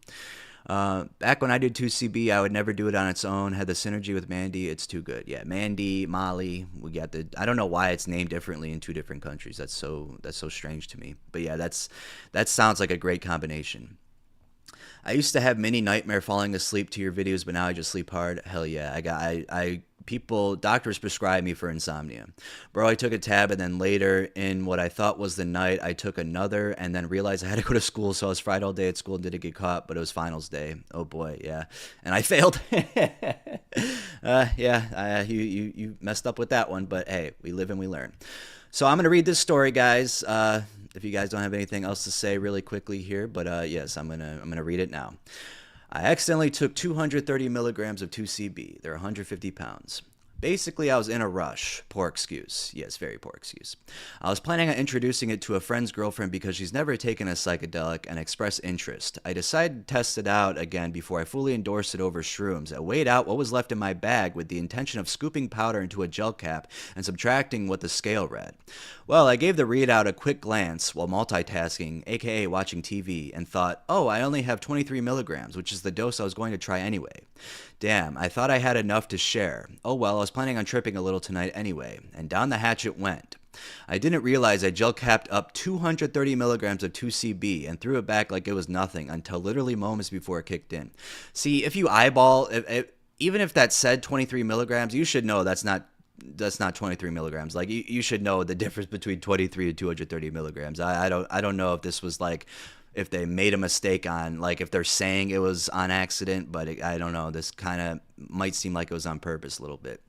Back when I did 2CB, I would never do it on its own. Had the synergy with Mandy. It's too good. Yeah, Mandy, Molly. I don't know why it's named differently in two different countries. That's so strange to me. But yeah, that sounds like a great combination. I used to have many nightmare falling asleep to your videos, but now I just sleep hard. Hell yeah. Doctors prescribed me for insomnia. Bro, I took a tab, and then later in what I thought was the night, I took another and then realized I had to go to school. So I was fried all day at school and didn't get caught, but it was finals day. Oh boy. Yeah. And I failed. You messed up with that one, but hey, we live and we learn. So I'm going to read this story, guys. if you guys don't have anything else to say really quickly here, but yes, I'm gonna read it now. I accidentally took 230 milligrams of 2CB. They're 150 pounds. Basically, I was in a rush. Poor excuse. Yes, very poor excuse. I was planning on introducing it to a friend's girlfriend because she's never taken a psychedelic and expressed interest. I decided to test it out again before I fully endorsed it over shrooms. I weighed out what was left in my bag with the intention of scooping powder into a gel cap and subtracting what the scale read. Well, I gave the readout a quick glance while multitasking, aka watching TV, and thought, oh, I only have 23 milligrams, which is the dose I was going to try anyway. Damn, I thought I had enough to share. Oh well, I was planning on tripping a little tonight anyway, and down the hatch it went. I didn't realize I gel capped up 230 milligrams of 2CB and threw it back like it was nothing until literally moments before it kicked in. See, if you eyeball, even if that said 23 milligrams, you should know that's not 23 milligrams. Like you should know the difference between 23 and 230 milligrams. I don't know if this was like, if they made a mistake on, like, if they're saying it was on accident, but I don't know. This kind of might seem like it was on purpose a little bit.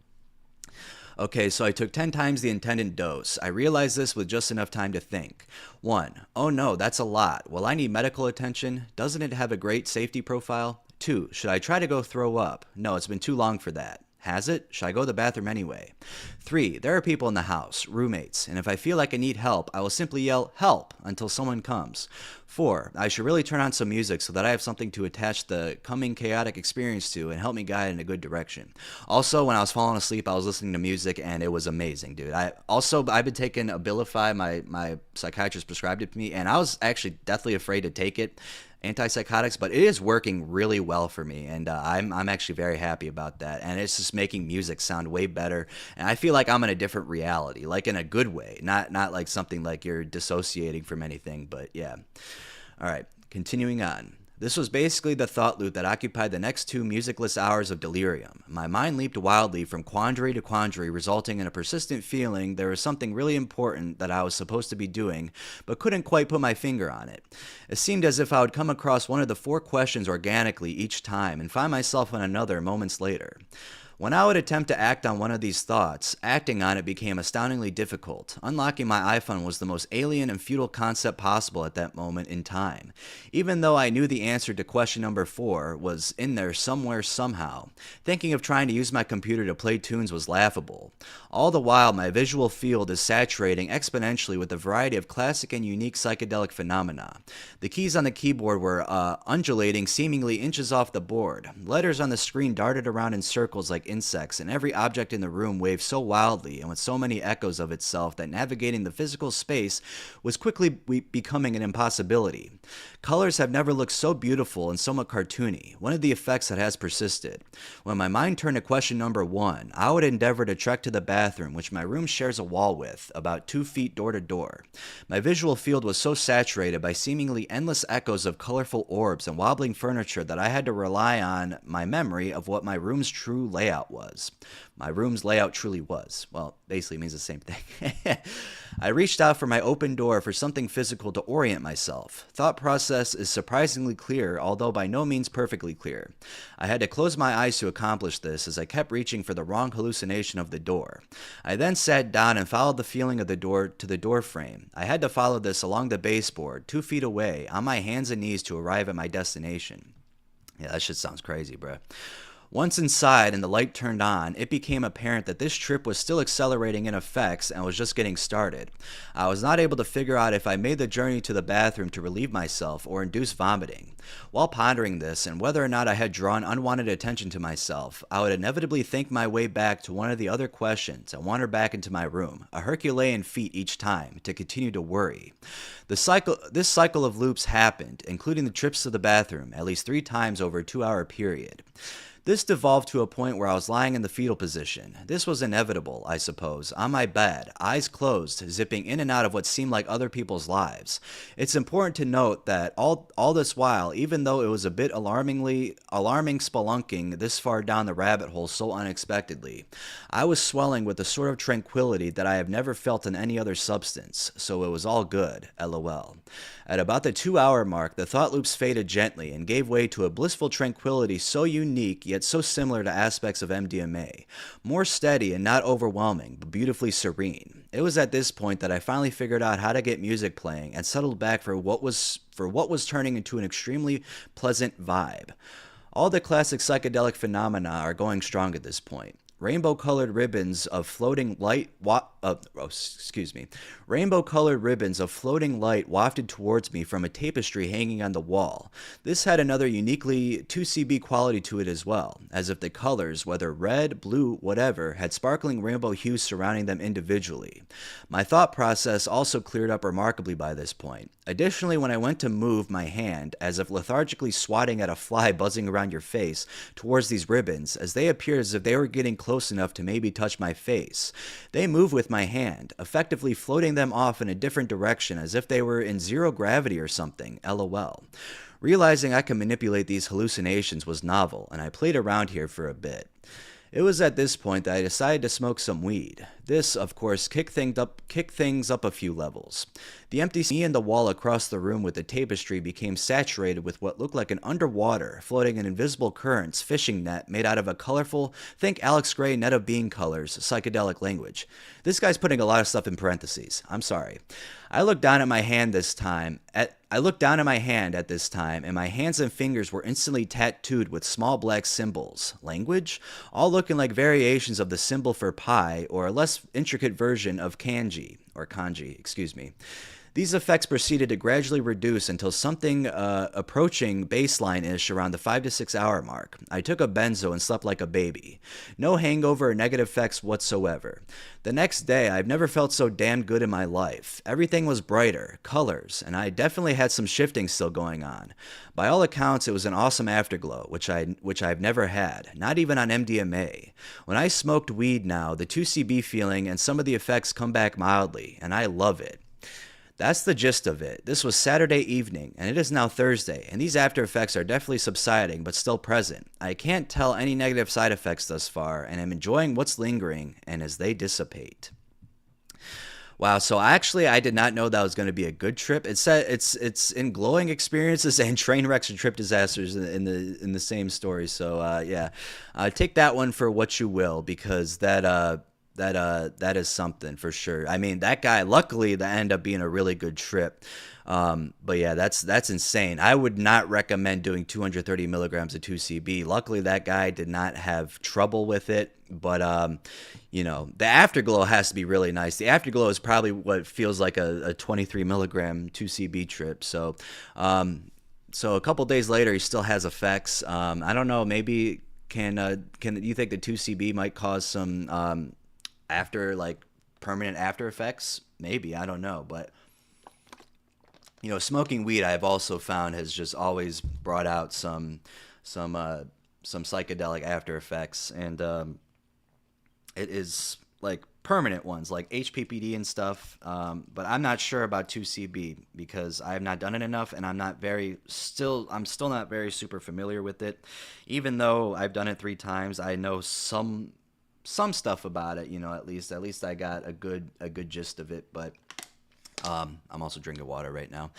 Okay, so I took 10 times the intended dose. I realized this with just enough time to think. 1. Oh no, that's a lot. Will I need medical attention? Doesn't it have a great safety profile? 2. Should I try to go throw up? No, it's been too long for that. Has it? Should I go to the bathroom anyway? 3. There are people in the house, roommates, and if I feel like I need help, I will simply yell, help, until someone comes. 4. I should really turn on some music so that I have something to attach the coming chaotic experience to and help me guide in a good direction. Also, when I was falling asleep, I was listening to music, and it was amazing, dude. I've been taking Abilify, my psychiatrist prescribed it to me, and I was actually deathly afraid to take it. Antipsychotics, but it is working really well for me, and I'm actually very happy about that, and it's just making music sound way better, and I feel like I'm in a different reality, like in a good way, not like something like you're dissociating from anything, but yeah. All right, continuing on. This was basically the thought loop that occupied the next 2 musicless hours of delirium. My mind leaped wildly from quandary to quandary, resulting in a persistent feeling there was something really important that I was supposed to be doing, but couldn't quite put my finger on it. It seemed as if I would come across one of the 4 questions organically each time and find myself on another moments later. When I would attempt to act on one of these thoughts, acting on it became astoundingly difficult. Unlocking my iPhone was the most alien and futile concept possible at that moment in time. Even though I knew the answer to question number 4 was in there somewhere somehow, thinking of trying to use my computer to play tunes was laughable. All the while, my visual field is saturating exponentially with a variety of classic and unique psychedelic phenomena. The keys on the keyboard were undulating seemingly inches off the board. Letters on the screen darted around in circles like insects, and every object in the room waved so wildly and with so many echoes of itself that navigating the physical space was quickly becoming an impossibility. Colors have never looked so beautiful and somewhat cartoony, one of the effects that has persisted. When my mind turned to question number 1, I would endeavor to trek to the bathroom, which my room shares a wall with, about 2 feet door to door. My visual field was so saturated by seemingly endless echoes of colorful orbs and wobbling furniture that I had to rely on my memory of what my room's true layout was. My room's layout truly was. Well, basically means the same thing. I reached out for my open door for something physical to orient myself. Thought process is surprisingly clear, although by no means perfectly clear. I had to close my eyes to accomplish this as I kept reaching for the wrong hallucination of the door. I then sat down and followed the feeling of the door to the door frame. I had to follow this along the baseboard, 2 feet away, on my hands and knees to arrive at my destination. Yeah, that shit sounds crazy, bruh. Once inside and the light turned on, it became apparent that this trip was still accelerating in effects and was just getting started. I was not able to figure out if I made the journey to the bathroom to relieve myself or induce vomiting. While pondering this and whether or not I had drawn unwanted attention to myself, I would inevitably think my way back to one of the other questions and wander back into my room, a Herculean feat each time, to continue to worry. This cycle of loops happened, including the trips to the bathroom, at least 3 times over a 2-hour period. This devolved to a point where I was lying in the fetal position. This was inevitable, I suppose, on my bed, eyes closed, zipping in and out of what seemed like other people's lives. It's important to note that all this while, even though it was a bit alarming spelunking this far down the rabbit hole so unexpectedly, I was swelling with the sort of tranquility that I have never felt in any other substance, so it was all good, lol. At about the 2-hour mark, the thought loops faded gently and gave way to a blissful tranquility so unique yet so similar to aspects of MDMA. More steady and not overwhelming, but beautifully serene. It was at this point that I finally figured out how to get music playing and settled back for what was turning into an extremely pleasant vibe. All the classic psychedelic phenomena are going strong at this point. Rainbow-colored ribbons of floating light Rainbow-colored ribbons of floating light wafted towards me from a tapestry hanging on the wall. This had another uniquely 2CB quality to it as well, as if the colors, whether red, blue, whatever, had sparkling rainbow hues surrounding them individually. My thought process also cleared up remarkably by this point. Additionally, when I went to move my hand, as if lethargically swatting at a fly buzzing around your face, towards these ribbons, as they appeared as if they were getting close enough to maybe touch my face, they moved with my hand, effectively floating them off in a different direction as if they were in zero gravity or something, lol. Realizing I could manipulate these hallucinations was novel, and I played around here for a bit. It was at this point that I decided to smoke some weed. This, of course, kicked things up a few levels. The empty sea and the wall across the room with the tapestry became saturated with what looked like an underwater, floating in invisible currents fishing net made out of a colorful, think Alex Gray net of bean colors, psychedelic language. This guy's putting a lot of stuff in parentheses. I'm sorry. I looked down at my hand at this time, and my hands and fingers were instantly tattooed with small black symbols. Language? All looking like variations of the symbol for pi, or a less intricate version of kanji. These effects proceeded to gradually reduce until something approaching baseline-ish around the 5 to 6 hour mark. I took a benzo and slept like a baby. No hangover or negative effects whatsoever. The next day, I've never felt so damn good in my life. Everything was brighter, colors, and I definitely had some shifting still going on. By all accounts, it was an awesome afterglow, which I've never had, not even on MDMA. When I smoked weed now, the 2CB feeling and some of the effects come back mildly, and I love it. That's the gist of it. This was Saturday evening, and it is now Thursday, and these after effects are definitely subsiding, but still present. I can't tell any negative side effects thus far, and I'm enjoying what's lingering, and as they dissipate. Wow, so actually I did not know that was going to be a good trip. It said it's in glowing experiences and train wrecks and trip disasters in the same story. So yeah, take that one for what you will, because that is something for sure. I mean, that guy, luckily that ended up being a really good trip. But yeah, that's insane. I would not recommend doing 230 milligrams of 2CB. Luckily that guy did not have trouble with it, but you know, the afterglow has to be really nice. The afterglow is probably what feels like a 23 milligram 2CB trip. So so a couple days later he still has effects. I don't know, maybe can you think the 2CB might cause some permanent after effects? Maybe, I don't know, but you know, smoking weed I've also found has just always brought out some psychedelic after effects, and it is like permanent ones like HPPD and stuff, but I'm not sure about 2CB because I have not done it enough, and I'm still not very super familiar with it. Even though I've done it 3 times, I know some stuff about it, you know, at least I got a good gist of it, but I'm also drinking water right now.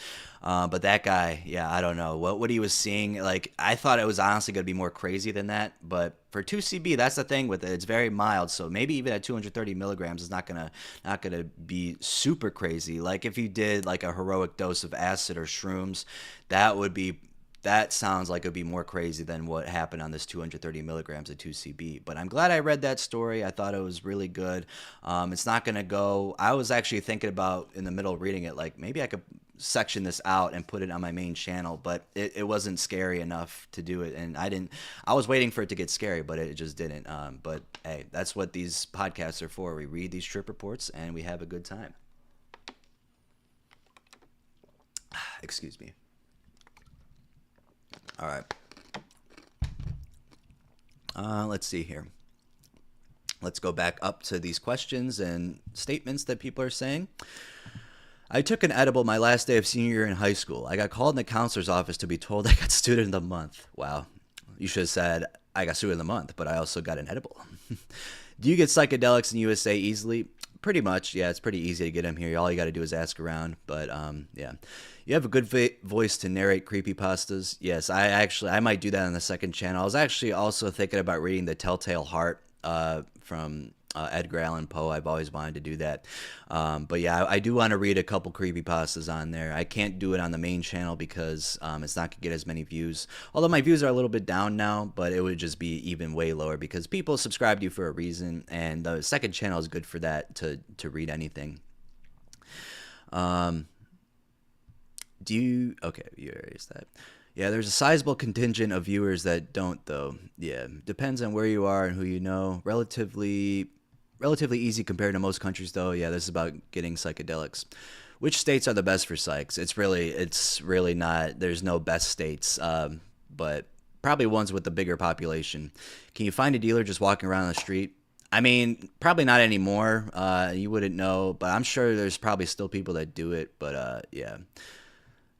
But that guy, yeah, I don't know what he was seeing. Like, I thought it was honestly going to be more crazy than that, but for 2CB, that's the thing with it. It's very mild, so maybe even at 230 milligrams is not gonna be super crazy. Like if you did like a heroic dose of acid or shrooms, that sounds like it would be more crazy than what happened on this 230 milligrams of 2CB. But I'm glad I read that story. I thought it was really good. It's not going to go... I was actually thinking about, in the middle of reading it, like maybe I could section this out and put it on my main channel, but it wasn't scary enough to do it. And I was waiting for it to get scary, but it just didn't. But hey, that's what these podcasts are for. We read these trip reports and we have a good time. Excuse me. All right. Let's see here. Let's go back up to these questions and statements that people are saying. I took an edible my last day of senior year in high school. I got called in the counselor's office to be told I got student of the month. Wow. You should have said I got student of the month, but I also got an edible. Do you get psychedelics in USA easily? Pretty much, yeah. It's pretty easy to get them here. All you got to do is ask around. But yeah, you have a good voice to narrate creepypastas. Yes, I might do that on the second channel. I was actually also thinking about reading The Telltale Heart from Edgar Allan Poe. I've always wanted to do that. But yeah, I do want to read a couple creepypastas on there. I can't do it on the main channel because it's not going to get as many views. Although my views are a little bit down now, but it would just be even way lower because people subscribe to you for a reason, and the second channel is good for that, to read anything. Okay, you erased that. Yeah, there's a sizable contingent of viewers that don't, though. Yeah, depends on where you are and who you know. Relatively easy compared to most countries, though. Yeah, this is about getting psychedelics. Which states are the best for psychs? It's really not. There's no best states, but probably ones with the bigger population. Can you find a dealer just walking around the street? I mean, probably not anymore. You wouldn't know, but I'm sure there's probably still people that do it. But yeah.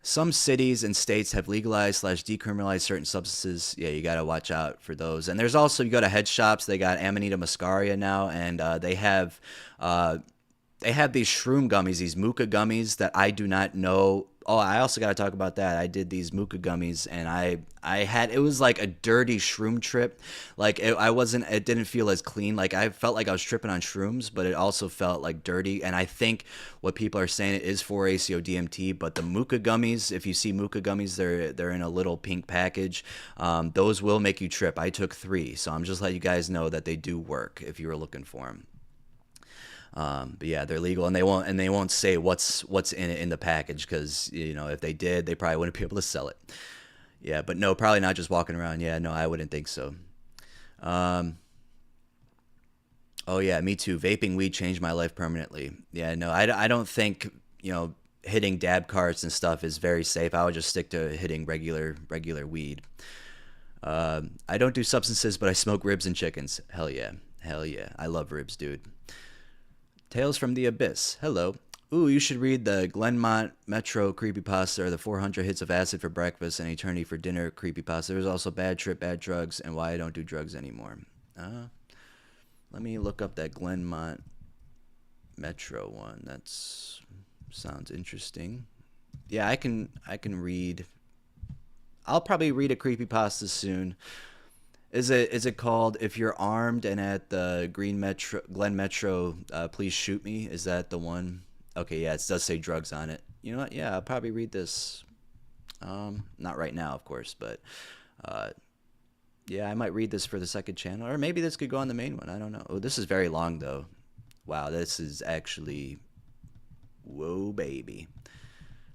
Some cities and states have legalized / decriminalized certain substances. Yeah, you got to watch out for those. And there's also, you go to head shops, they got Amanita muscaria now, and they have these shroom gummies, these muka gummies that I do not know. Oh, I also got to talk about that. I did these muka gummies, and it was like a dirty shroom trip. Like it didn't feel as clean. Like I felt like I was tripping on shrooms, but it also felt like dirty. And I think what people are saying, it is 4-ACO DMT, but the muka gummies, if you see muka gummies, they're in a little pink package. Those will make you trip. I took 3, so I'm just letting you guys know that they do work if you were looking for them. But yeah, they're legal, and they won't say what's in it in the package, because if they did, they probably wouldn't be able to sell it. Yeah, but no, probably not just walking around. Yeah, no, I wouldn't think so. Oh yeah, me too. Vaping weed changed my life permanently. Yeah, no, I don't think hitting dab carts and stuff is very safe. I would just stick to hitting regular weed. I don't do substances, but I smoke ribs and chickens. Hell yeah, I love ribs, dude. Tales from the Abyss. Hello. Ooh, you should read the Glenmont Metro creepypasta, or the 400 hits of acid for breakfast and eternity for dinner creepypasta. There's also Bad Trip, Bad Drugs, and Why I Don't Do Drugs Anymore. Let me look up that Glenmont Metro one. That sounds interesting. Yeah, I can read. I'll probably read a creepypasta soon. Is it called If You're Armed and at the Glen Metro, Please Shoot Me? Is that the one? Okay, yeah, it does say drugs on it. You know what? Yeah, I'll probably read this. Not right now, of course, but yeah, I might read this for the second channel, or maybe this could go on the main one. I don't know. Oh, this is very long though. Wow, this is actually, whoa, baby.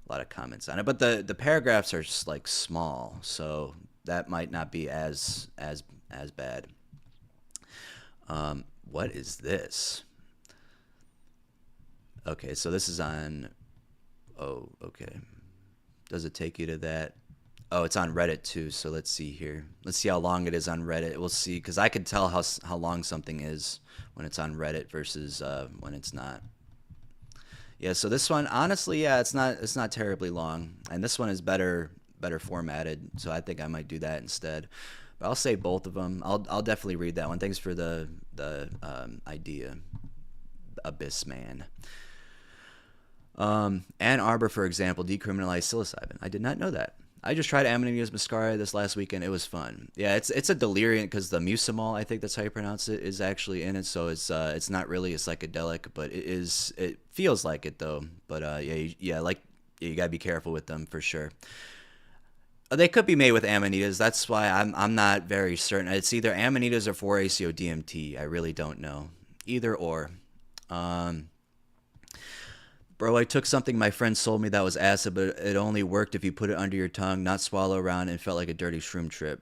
A lot of comments on it, but the paragraphs are just like small, so that might not be as bad. What is this? Okay, so this is on. Oh, okay. Does it take you to that? Oh, it's on Reddit too. So let's see here. Let's see how long it is on Reddit. We'll see, because I could tell how long something is when it's on Reddit versus when it's not. Yeah. So this one, honestly, yeah, it's not terribly long, and this one is better formatted. So I think I might do that instead. But I'll say both of them. I'll definitely read that one. Thanks for the idea, Abyss Man. Ann Arbor, for example, decriminalized psilocybin. I did not know that. I just tried Amanita muscaria this last weekend. It was fun. Yeah, it's a delirium, because the mucimol, I think that's how you pronounce it, is actually in it. So it's not really a psychedelic, but it feels like it though. But yeah, you gotta be careful with them for sure. They could be made with amanitas. That's why I'm not very certain. It's either amanitas or 4-ACO DMT. I really don't know. Either or. Bro, I took something my friend sold me that was acid, but it only worked if you put it under your tongue, not swallow around, and felt like a dirty shroom trip.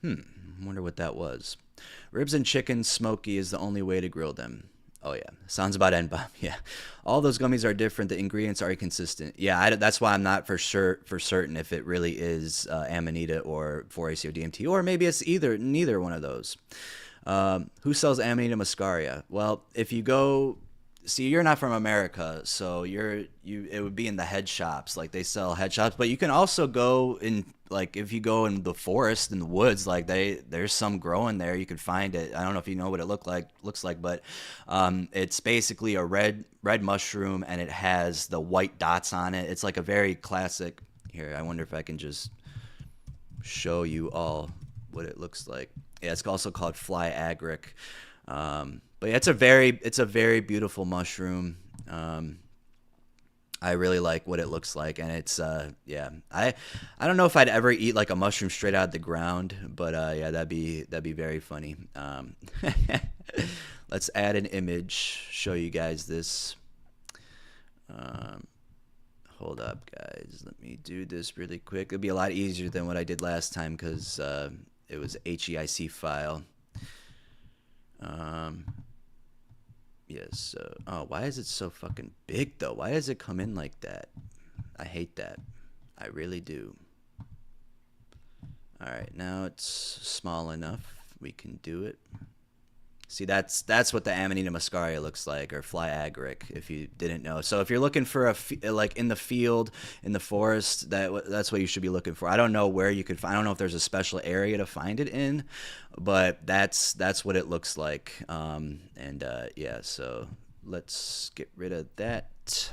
Wonder what that was. Ribs and chicken smoky is the only way to grill them. Oh yeah, sounds about N-bomb. Yeah, all those gummies are different. The ingredients are inconsistent. Yeah, that's why I'm not for certain if it really is Amanita or 4-ACO DMT, or maybe it's neither one of those. Who sells Amanita muscaria? Well, if you go, see, you're not from America, so it would be in the head shops. Like, they sell head shops, but you can also go in like if you go in the forest in the woods, like there's some growing there. You could find it. I don't know if you know what it looks like, but it's basically a red mushroom, and it has the white dots on it. It's like a very classic. Here, I wonder if I can just show you all what it looks like. Yeah, it's also called fly agaric. But yeah, it's a very beautiful mushroom. I really like what it looks like, and it's yeah. I don't know if I'd ever eat like a mushroom straight out of the ground, but yeah, that'd be very funny. Let's add an image. Show you guys this. Hold up, guys. Let me do this really quick. It'll be a lot easier than what I did last time because it was HEIC file. Yes. So, oh, why is it so fucking big though? Why does it come in like that? I hate that. I really do. All right, now it's small enough. We can do it. See, that's what the Amanita muscaria looks like, or fly agaric, if you didn't know. So if you're looking for like in the field, in the forest, that's what you should be looking for. I don't know where you could find. I don't know if there's a special area to find it in, but that's what it looks like. Yeah, so let's get rid of that.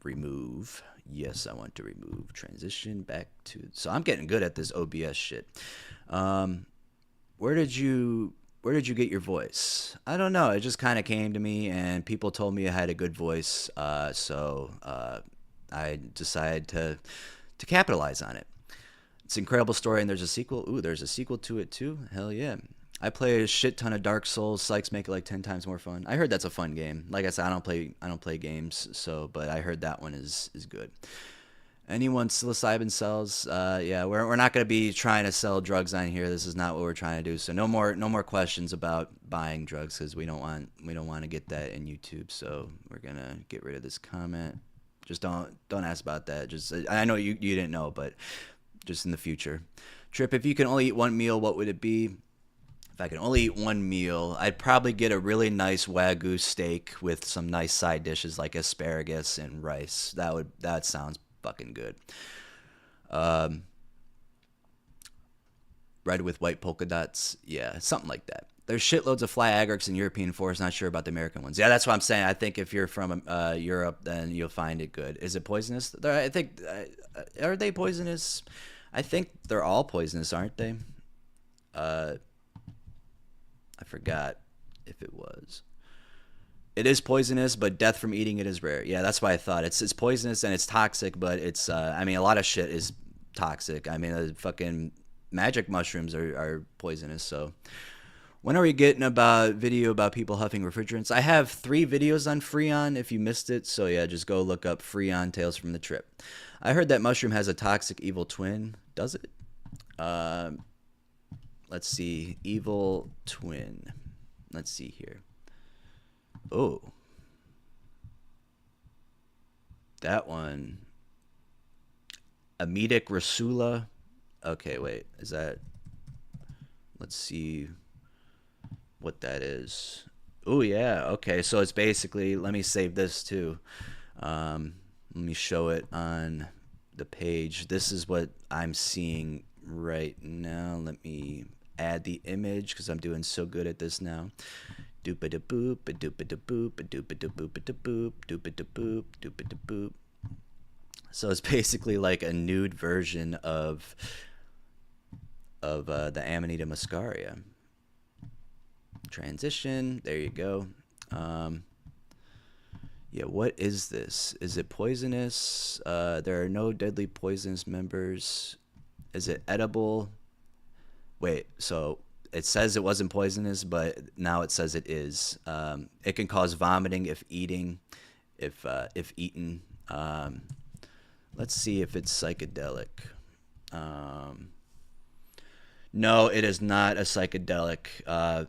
Remove. Yes, I want to remove. Transition back to. So I'm getting good at this OBS shit. Where did you get your voice? I don't know. It just kind of came to me, and people told me I had a good voice, so I decided to capitalize on it. It's an incredible story, and there's a sequel. Ooh, there's a sequel to it too. Hell yeah! I play a shit ton of Dark Souls. Sykes make it like 10 times more fun. I heard that's a fun game. Like I said, I don't play games, so but I heard that one is good. Anyone psilocybin sells, yeah, we're not going to be trying to sell drugs on here. This is not what we're trying to do. So no more questions about buying drugs, because we don't want to get that in YouTube. So we're gonna get rid of this comment. Just don't ask about that. Just I know you didn't know, but just in the future. Trip, if you can only eat one meal, what would it be? If I can only eat one meal, I'd probably get a really nice Wagyu steak with some nice side dishes like asparagus and rice. That sounds fucking good. Red with white polka dots. Yeah, something like that. There's shitloads of fly agarics in European forests. Not sure about the American ones. Yeah, that's what I'm saying. I think if you're from Europe, then you'll find it good. Is it poisonous? I think are they poisonous? I think they're all poisonous, aren't they? I forgot if it was. It is poisonous, but death from eating it is rare. Yeah, that's why I thought it's poisonous and it's toxic, but it's I mean, a lot of shit is toxic. I mean, fucking magic mushrooms are poisonous. So when are we getting about video about people huffing refrigerants? I have 3 videos on Freon if you missed it. So yeah, just go look up Freon Tales from the Trip. I heard that mushroom has a toxic evil twin. Does it? Let's see. Evil twin. Let's see here. Oh. That one. Emetic Rasula. Okay, wait. Is that... Let's see what that is. Oh, yeah. Okay, so it's basically... Let me save this, too. Let me show it on the page. This is what I'm seeing right now. Let me add the image, because I'm doing so good at this now. Doop-a-da-boop, a-doop-a-da-boop, a-doop-a-da-boop, a-da-boop, doop-a-da-boop, doop-a-da-boop. So it's basically like a nude version of the Amanita muscaria. Transition. There you go. Yeah, what is this? Is it poisonous? There are no deadly poisonous members. Is it edible? Wait, so it says it wasn't poisonous, but now it says it is. It can cause vomiting if eaten. Let's see if it's psychedelic. No, it is not a psychedelic.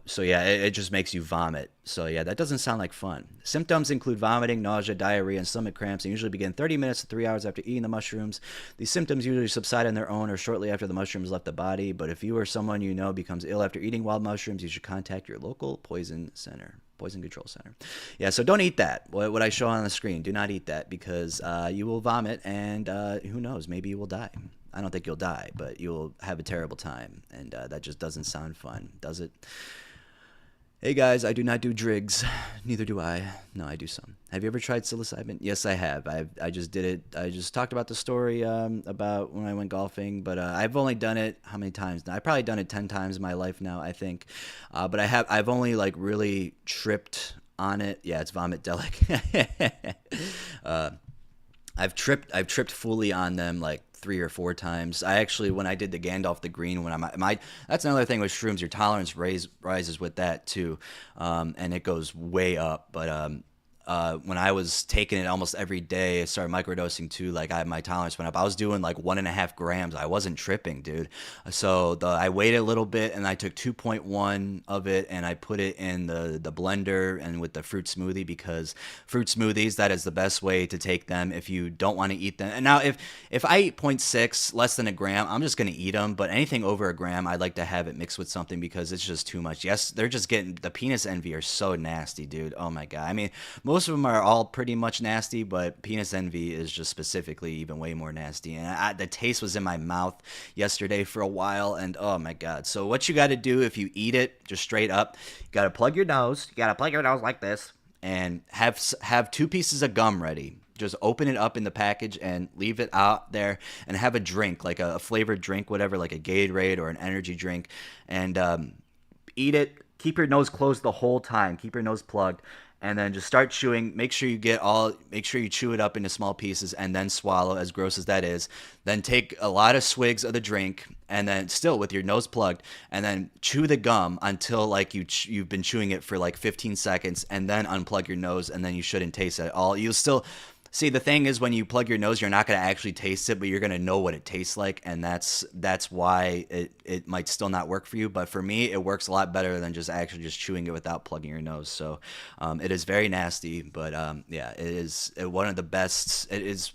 So yeah, it just makes you vomit. So yeah, that doesn't sound like fun. Symptoms include vomiting, nausea, diarrhea, and stomach cramps, and usually begin 30 minutes to 3 hours after eating the mushrooms. These symptoms usually subside on their own or shortly after the mushrooms left the body. But if you or someone you know becomes ill after eating wild mushrooms, you should contact your local poison center. Poison Control Center. Yeah, so don't eat that. What I show on the screen, do not eat that because you will vomit and who knows, maybe you will die. I don't think you'll die, but you'll have a terrible time, and that just doesn't sound fun, does it? Hey guys, I do not do drigs. Neither do I. No, I do some. Have you ever tried psilocybin? Yes, I have. I just did it. I just talked about the story about when I went golfing, but I've only done it how many times now? I've probably done it 10 times in my life now, I think. But I've only like really tripped on it. Yeah, it's vomit delic. I've tripped fully on them like 3 or 4 times. I actually, when I did the Gandalf the Green, when that's another thing with shrooms, your tolerance rises with that too, and it goes way up. But when I was taking it almost every day, I started microdosing too. Like my tolerance went up. I was doing like 1.5 grams. I wasn't tripping, dude. So I waited a little bit and I took 2.1 of it and I put it in the blender and with the fruit smoothie, because fruit smoothies, that is the best way to take them if you don't want to eat them. And now if I eat zero point 0.6, less than a gram, I'm just gonna eat them. But anything over a gram, I'd like to have it mixed with something because it's just too much. Yes, they're just getting the penis envy are so nasty, dude. Oh my god. I mean, most of them are all pretty much nasty, but penis envy is just specifically even way more nasty. And the taste was in my mouth yesterday for a while, and oh my god. So what you got to do if you eat it, just straight up, you got to plug your nose. You got to plug your nose like this, and have 2 pieces of gum ready. Just open it up in the package and leave it out there, and have a drink, like a flavored drink, whatever, like a Gatorade or an energy drink, and eat it. Keep your nose closed the whole time. Keep your nose plugged. And then just start chewing. Make sure you chew it up into small pieces and then swallow, as gross as that is. Then take a lot of swigs of the drink, and then still with your nose plugged, and then chew the gum until like you've been chewing it for like 15 seconds, and then unplug your nose, and then you shouldn't taste it at all. You'll still see, the thing is, when you plug your nose, you're not going to actually taste it, but you're going to know what it tastes like, and that's why it might still not work for you. But for me, it works a lot better than just actually just chewing it without plugging your nose. So it is very nasty, but yeah, it is one of the best. It is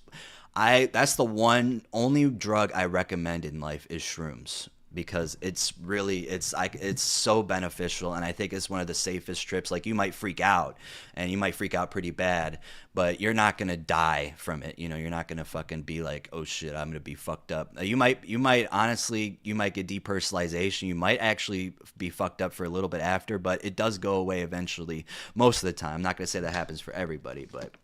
that's the only drug I recommend in life is shrooms, because it's so beneficial, and I think it's one of the safest trips. Like, you might freak out, and you might freak out pretty bad, but you're not gonna die from it. You know, you're not gonna fucking be like, oh shit, I'm gonna be fucked up. You might honestly, you might get depersonalization. You might actually be fucked up for a little bit after, but it does go away eventually most of the time. I'm not gonna say that happens for everybody, but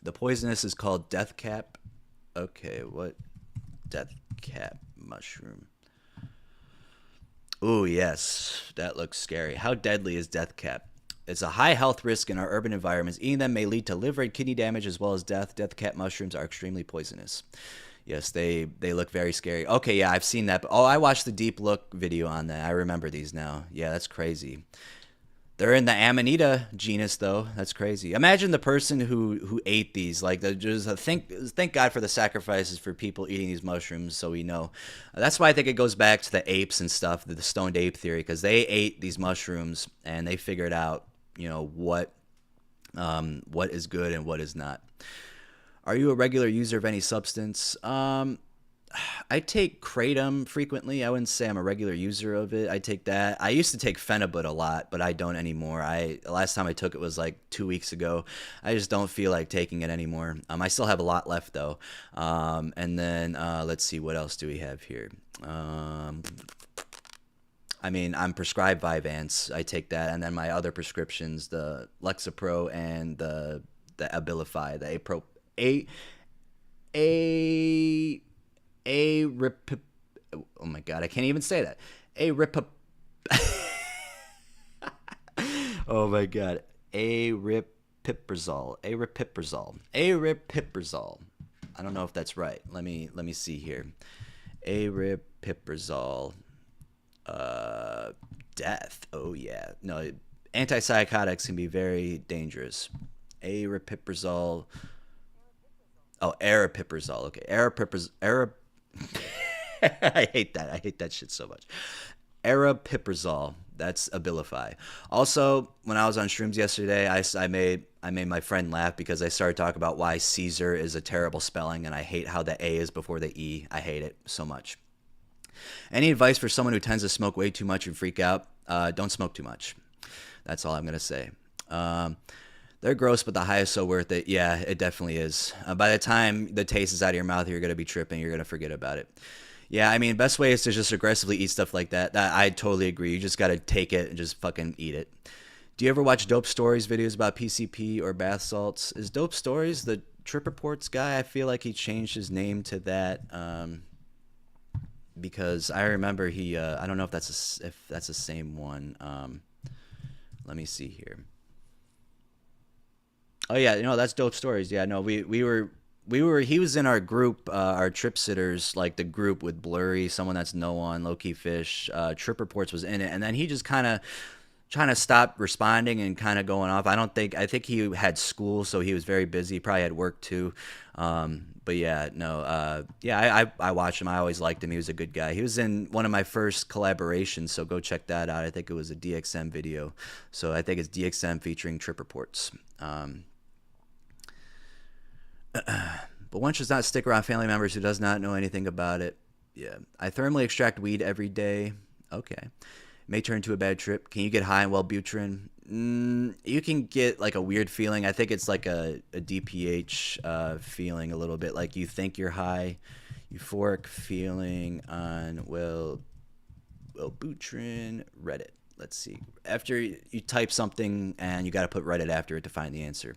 the poisonous is called death cap. Okay, what? Death cap mushroom. Ooh, yes, that looks scary. How deadly is death cap? It's a high health risk in our urban environments. Eating them may lead to liver and kidney damage as well as death. Death cap mushrooms are extremely poisonous. Yes, they look very scary. Okay, yeah, I've seen that. Oh, I watched the Deep Look video on that. I remember these now. Yeah, that's crazy. They're in the Amanita genus, though. That's crazy. Imagine the person who ate these. Like, just thank God for the sacrifices for people eating these mushrooms, so we know. That's why I think it goes back to the apes and stuff, the stoned ape theory, because they ate these mushrooms and they figured out, you know, what is good and what is not. Are you a regular user of any substance? I take kratom frequently. I wouldn't say I'm a regular user of it. I take that. I used to take Phenibut a lot, but I don't anymore. Last time I took it was like 2 weeks ago. I just don't feel like taking it anymore. I still have a lot left though. And then let's see, what else do we have here? I mean, I'm prescribed Vyvanse. I take that, and then my other prescriptions, the Lexapro and the Abilify, the oh my god, I can't even say that. Oh my god. Aripiprazole. I don't know if that's right. Let me see here. Aripiprazole. Death. Oh yeah. No, antipsychotics can be very dangerous. Aripiprazole. Oh, aripiprazole. Okay, aripiprazole. I hate that. I hate that shit so much. Aripiprazole. That's Abilify. Also, when I was on shrooms yesterday, I made my friend laugh because I started talking about why Caesar is a terrible spelling, and I hate how the A is before the E. I hate it so much. Any advice for someone who tends to smoke way too much and freak out? Don't smoke too much. That's all I'm gonna say. Um, they're gross, but the high is so worth it. Yeah, it definitely is. By the time the taste is out of your mouth, you're gonna be tripping. You're gonna forget about it. Yeah, I mean, best way is to just aggressively eat stuff like that. I totally agree. You just gotta take it and just fucking eat it. Do you ever watch Dope Stories videos about PCP or bath salts? Is Dope Stories the Trip Reports guy? I feel like he changed his name to that because I remember he. I don't know if that's the same one. Let me see here. Oh yeah, that's Dope Stories. Yeah, no, we were he was in our group, our trip sitters, like the group with Blurry, someone that's no one, Loki Fish, Trip Reports was in it, and then he just kind of trying to stop responding and kind of going off. I think he had school, so he was very busy. He probably had work too. But yeah, no, yeah, I watched him. I always liked him. He was a good guy. He was in one of my first collaborations, so go check that out. I think it was a DXM video. So I think it's DXM featuring Trip Reports. But one should not stick around family members who does not know anything about it. Yeah, I thermally extract weed every day. Okay. May turn into a bad trip. Can you get high on Wellbutrin? You can get like a weird feeling. I think it's like a DPH feeling a little bit. Like you think you're high. Euphoric feeling on Wellbutrin Reddit. Let's see. After you type something and you got to put Reddit after it to find the answer.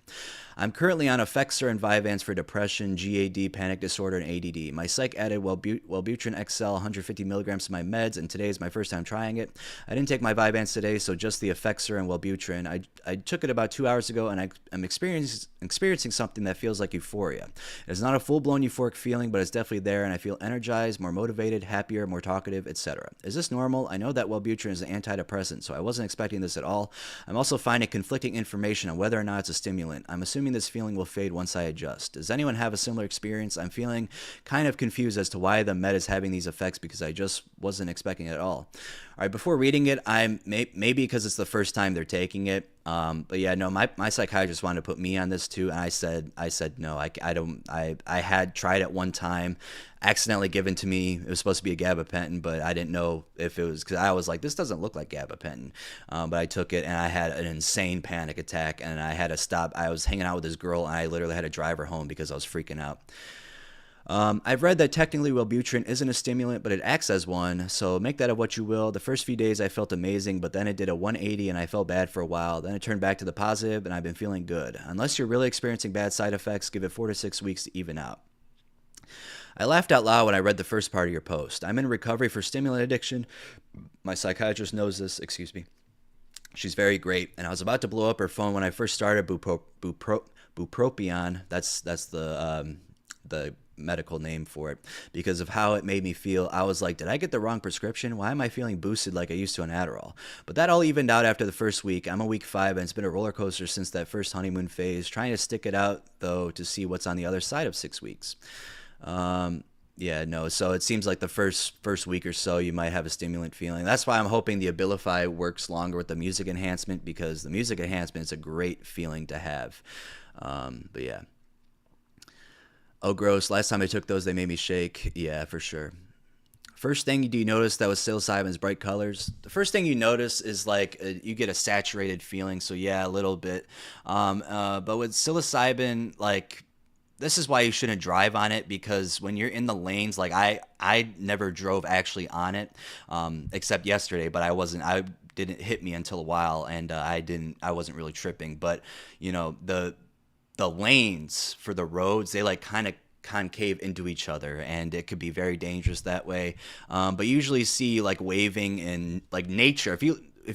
I'm currently on Effexor and Vyvanse for depression, GAD, panic disorder, and ADD. My psych added Wellbutrin XL 150 milligrams to my meds, and today is my first time trying it. I didn't take my Vyvanse today, so just the Effexor and Wellbutrin. I took it about 2 hours ago, and I'm experiencing something that feels like euphoria. It's not a full-blown euphoric feeling, but it's definitely there, and I feel energized, more motivated, happier, more talkative, etc. Is this normal? I know that Wellbutrin is an antidepressant, so I wasn't expecting this at all. I'm also finding conflicting information on whether or not it's a stimulant. I'm assuming this feeling will fade once I adjust. Does anyone have a similar experience? I'm feeling kind of confused as to why the med is having these effects because I just wasn't expecting it at all. All right, before reading it, maybe because it's the first time they're taking it. But yeah, no, my psychiatrist wanted to put me on this too, and I said no, I don't. I had tried it one time, accidentally given to me. It was supposed to be a gabapentin, but I didn't know if it was because I was like, this doesn't look like gabapentin. But I took it and I had an insane panic attack, and I had to stop. I was hanging out with this girl, and I literally had to drive her home because I was freaking out. I've read that technically Wellbutrin isn't a stimulant, but it acts as one, so make that of what you will. The first few days I felt amazing, but then it did a 180 and I felt bad for a while. Then it turned back to the positive, and I've been feeling good. Unless you're really experiencing bad side effects, give it 4 to 6 weeks to even out. I laughed out loud when I read the first part of your post. I'm in recovery for stimulant addiction. My psychiatrist knows this, excuse me. She's very great, and I was about to blow up her phone when I first started bupropion. That's the medical name for it, because of how it made me feel. I was like, did I get the wrong prescription? Why am I feeling boosted like I used to on Adderall? But that all evened out after the first week. I'm on week 5, and it's been a roller coaster since that first honeymoon phase. Trying to stick it out, though, to see what's on the other side of 6 weeks. Yeah, no, so it seems like the first week or so you might have a stimulant feeling. That's why I'm hoping the Abilify works longer with the music enhancement, because the music enhancement is a great feeling to have. But yeah. Oh, gross. Last time I took those, they made me shake. Yeah, for sure. First thing do you notice that was psilocybin's bright colors? The first thing you notice is like you get a saturated feeling. So yeah, a little bit. But with psilocybin, like this is why you shouldn't drive on it, because when you're in the lanes, like I never drove actually on it, except yesterday, but I didn't hit me until a while, and I wasn't really tripping. But you know, the lanes for the roads, they like kind of concave into each other, and it could be very dangerous that way. But you usually see like waving in like nature. If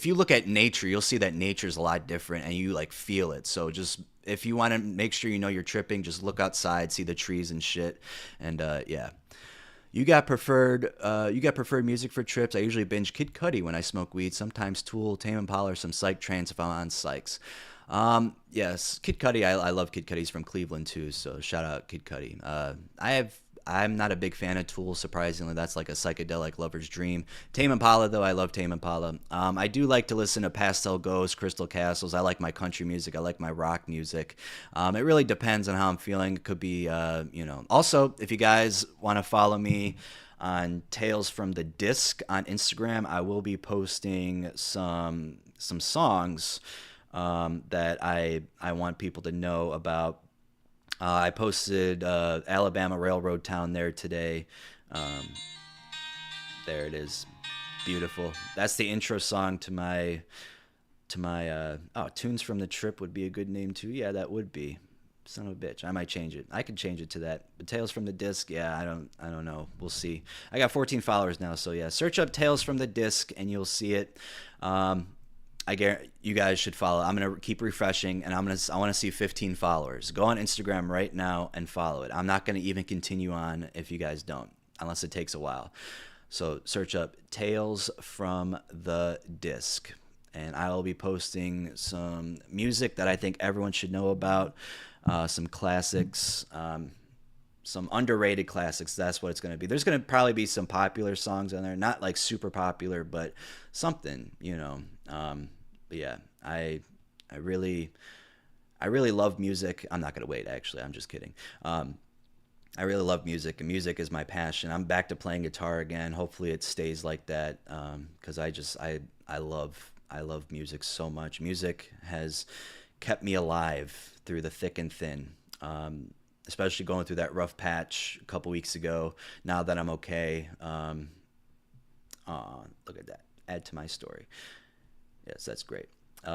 you look at nature, you'll see that nature's a lot different, and you like feel it. So just if you want to make sure you know you're tripping, just look outside, see the trees and shit, and yeah. You got preferred music for trips? I usually binge Kid Cudi when I smoke weed. Sometimes Tool, Tame Impala, or some psych trance if I'm on psychs. Yes, Kid Cudi. I love Kid Cudi. He's from Cleveland too, so shout out Kid Cudi. I'm not a big fan of Tool, surprisingly. That's like a psychedelic lover's dream. Tame Impala, though, I love Tame Impala. I do like to listen to Pastel Ghosts, Crystal Castles. I like my country music. I like my rock music. It really depends on how I'm feeling. It could be, Also, if you guys want to follow me on Tales from the Disc on Instagram. I will be posting some songs that I want people to know about. I posted Alabama Railroad Town there today. Um, there it is, beautiful. That's the intro song to my Tunes from the Trip would be a good name too. Yeah, that would be. Son of a bitch. I might change it. I could change it to that. But Tales from the Disc, yeah, I don't know. We'll see. I got 14 followers now, so yeah. Search up Tales from the Disc and you'll see it. I guarantee you guys should follow. I'm gonna keep refreshing, and I want to see 15 followers. Go on Instagram right now and follow it. I'm not gonna even continue on if you guys don't, unless it takes a while. So search up Tales from the Disc, and I will be posting some music that I think everyone should know about, some classics, some underrated classics. That's what it's going to be. There's going to probably be some popular songs on there, not like super popular, but something, you know. But yeah, I really love music. I'm not going to wait, actually. I'm just kidding. I really love music, and music is my passion. I'm back to playing guitar again. Hopefully it stays like that, because I love music so much. Music has kept me alive through the thick and thin, especially going through that rough patch a couple weeks ago. Now that I'm okay, look at that. Add to my story. Yes, that's great.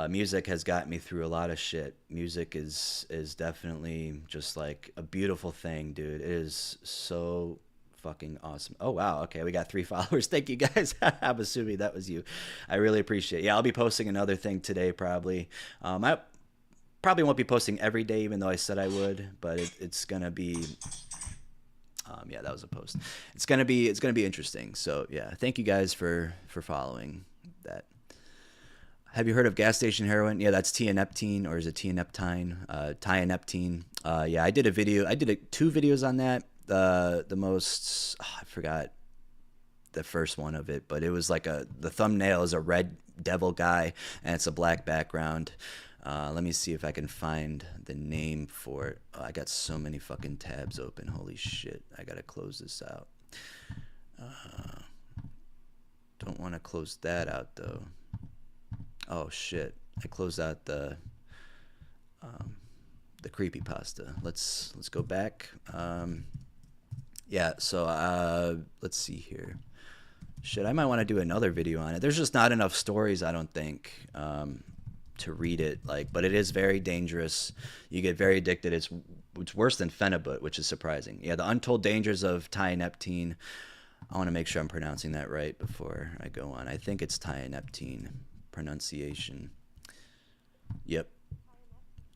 Music has got me through a lot of shit. Music is definitely just like a beautiful thing, dude. It is so fucking awesome. Oh wow, okay, we got 3 followers. Thank you guys. I'm assuming that was you. I really appreciate it. Yeah, I'll be posting another thing today probably. I probably won't be posting every day, even though I said I would, but it's gonna be yeah, that was a post. It's gonna be interesting. So yeah, thank you guys for following that. Have you heard of gas station heroin? Yeah, that's tianeptine, or is it tianeptine? Tianeptine. Yeah, I did a video. I did 2 videos on that. The most, I forgot the first one of it, but it was like the thumbnail is a red devil guy and it's a black background. Let me see if I can find the name for it. Oh, I got so many fucking tabs open. Holy shit. I gotta close this out. Don't want to close that out though. Oh shit. I closed out the creepypasta. Let's go back. Yeah, so let's see here. Shit, I might want to do another video on it. There's just not enough stories, I don't think, to read it. Like, but it is very dangerous. You get very addicted. It's worse than phenibut, which is surprising. Yeah, the untold dangers of tianeptine. I want to make sure I'm pronouncing that right before I go on. I think it's tianeptine pronunciation. Yep,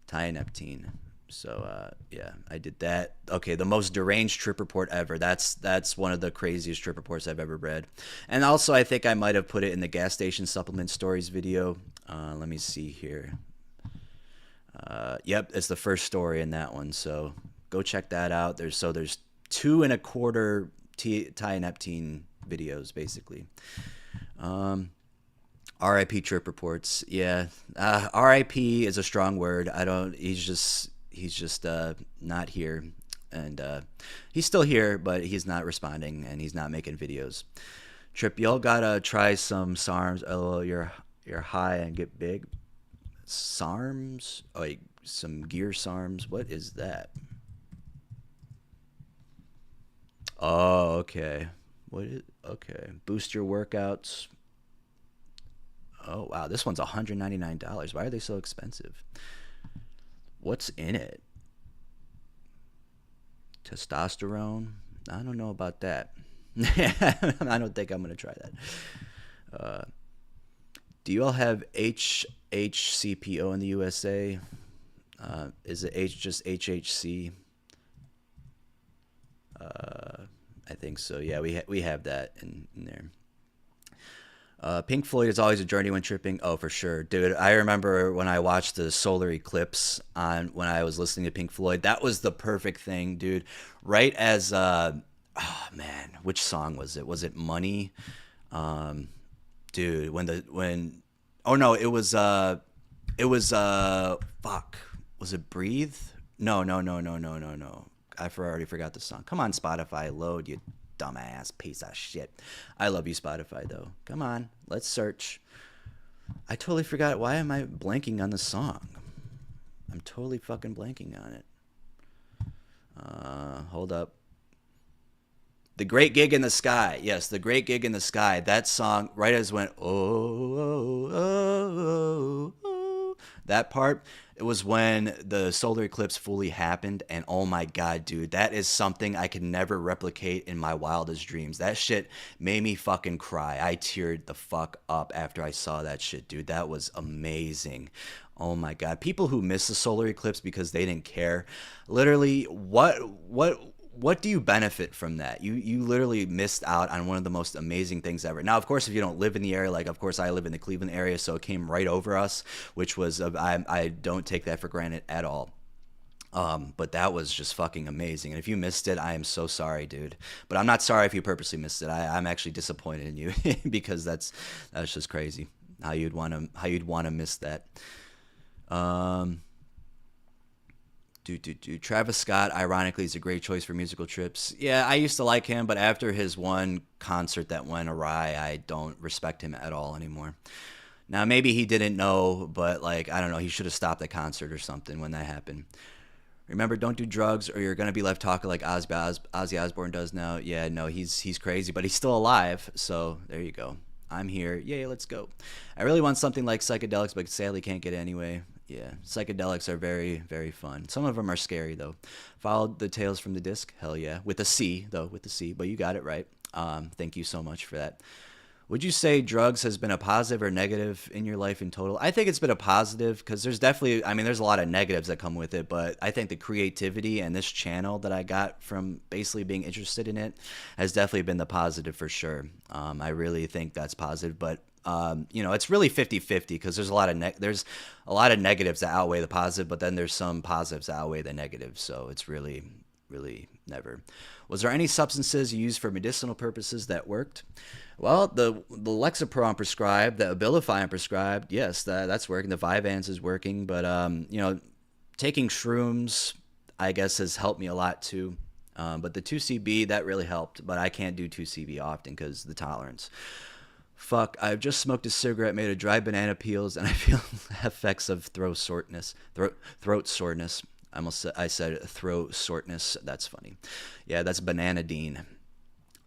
tianeptine. So yeah, I did that. Okay, the most deranged trip report ever. That's one of the craziest trip reports I've ever read. And also, I think I might have put it in the gas station supplement stories video. Let me see here. Yep, it's the first story in that one. So go check that out. There's 2.25 tianeptine videos basically. RIP trip reports. Yeah, RIP is a strong word. He's just not here, and he's still here, but he's not responding and he's not making videos. Trip, y'all gotta try some SARMs. Oh, you're high and get big. SARMs, like some gear SARMs. What is that? Oh, okay. Okay? Boost your workouts. Oh wow, this one's $199. Why are they so expensive? What's in it? Testosterone? I don't know about that. I don't think I'm gonna try that. Do you all have HHCPO in the USA? Is it just HHC? I think so. Yeah, we have that in there. Pink Floyd is always a journey when tripping. Oh, for sure, dude. I remember when I watched the solar eclipse when I was listening to Pink Floyd. That was the perfect thing, dude. Right as oh man, which song was it? Was it Money? Dude, oh no, it was fuck. Was it Breathe? No. I already forgot the song. Come on, Spotify, load you dumbass piece of shit. I love you, Spotify, though. Come on, let's search. I totally forgot. Why am I blanking on the song? I'm totally fucking blanking on it. Hold up. The Great Gig in the Sky. Yes, The Great Gig in the Sky. That song, right as it went, oh, that part, it was when the solar eclipse fully happened. And oh my God, dude, that is something I could never replicate in my wildest dreams. That shit made me fucking cry. I teared the fuck up after I saw that shit, dude. That was amazing. Oh my God. People who miss the solar eclipse because they didn't care. Literally, what do you benefit from that? You literally missed out on one of the most amazing things ever. Now, of course, if you don't live in the area, like of course I live in the Cleveland area, so it came right over us, which was I don't take that for granted at all. But that was just fucking amazing. And if you missed it, I am so sorry, dude. But I'm not sorry if you purposely missed it. I'm actually disappointed in you because that's just crazy how you'd want to miss that. Travis Scott, ironically, is a great choice for musical trips. Yeah, I used to like him, but after his one concert that went awry, I don't respect him at all anymore. Now, maybe he didn't know, but like, I don't know, he should have stopped the concert or something when that happened. Remember, don't do drugs or you're going to be left talking like Ozzy Osbourne does now. Yeah, no, he's crazy, but he's still alive, so there you go. I'm here. Yay, let's go. I really want something like psychedelics, but sadly can't get it anyway. Yeah, psychedelics are very, very fun. Some of them are scary, though. Followed the Tales from the Disc? Hell yeah. With a C, though, with the C. But you got it right. Thank you so much for that. Would you say drugs has been a positive or negative in your life in total? I think it's been a positive because there's definitely, I mean, there's a lot of negatives that come with it, but I think the creativity and this channel that I got from basically being interested in it has definitely been the positive for sure. I really think that's positive, but it's really 50-50 because there's a lot of negatives that outweigh the positive, but then there's some positives that outweigh the negatives. So it's really, really never. Was there any substances you used for medicinal purposes that worked? Well, the Lexapro I'm prescribed, the Abilify I'm prescribed, yes, that's working. The Vyvanse is working, but taking shrooms, I guess, has helped me a lot too. But the 2CB, that really helped, but I can't do 2CB often because the tolerance. Fuck, I've just smoked a cigarette made of dried banana peels, and I feel effects of throat soreness. I said throat soreness. That's funny. Yeah, that's Bananadine.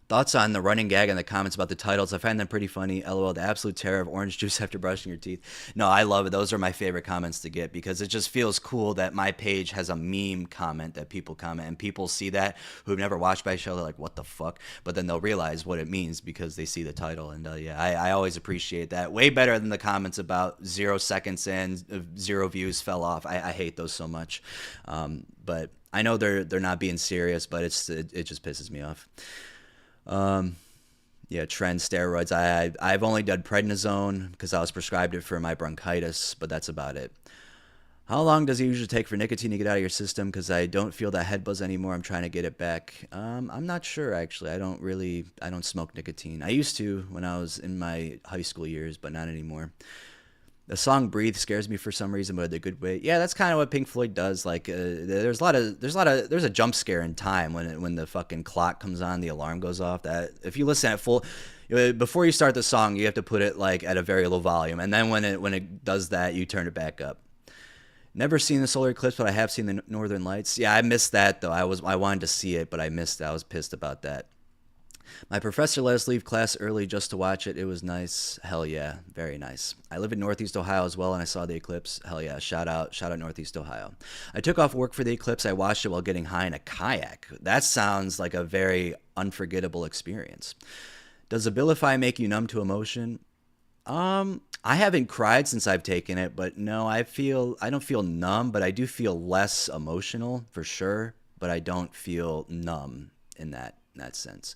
Thoughts on the running gag in the comments about the titles? I find them pretty funny. LOL, the absolute terror of orange juice after brushing your teeth. No, I love it. Those are my favorite comments to get because it just feels cool that my page has a meme comment that people comment, and people see that who've never watched my show. They're like, what the fuck? But then they'll realize what it means because they see the title. And yeah, I always appreciate that. Way better than the comments about 0 seconds in, 0 views fell off. I hate those so much. But I know they're not being serious, but it just pisses me off. Trend steroids. I've only done prednisone because I was prescribed it for my bronchitis, but that's about it. How long does it usually take for nicotine to get out of your system? Because I don't feel that head buzz anymore. I'm trying to get it back. I'm not sure actually. I don't smoke nicotine. I used to when I was in my high school years, but not anymore. The song "Breathe" scares me for some reason, but in a good way. Yeah, that's kind of what Pink Floyd does. Like, there's a jump scare in time when the fucking clock comes on, the alarm goes off. That if you listen at full, before you start the song, you have to put it like at a very low volume, and then when it does that, you turn it back up. Never seen the solar eclipse, but I have seen the Northern Lights. Yeah, I missed that though. I wanted to see it, but I missed it. I was pissed about that. My professor let us leave class early just to watch it. It was nice. Hell yeah. Very nice. I live in Northeast Ohio as well, and I saw the eclipse. Hell yeah. Shout out Northeast Ohio. I took off work for the eclipse. I watched it while getting high in a kayak. That sounds like a very unforgettable experience. Does Abilify make you numb to emotion? I haven't cried since I've taken it, but no, I don't feel numb, but I do feel less emotional for sure, but I don't feel numb in that sense.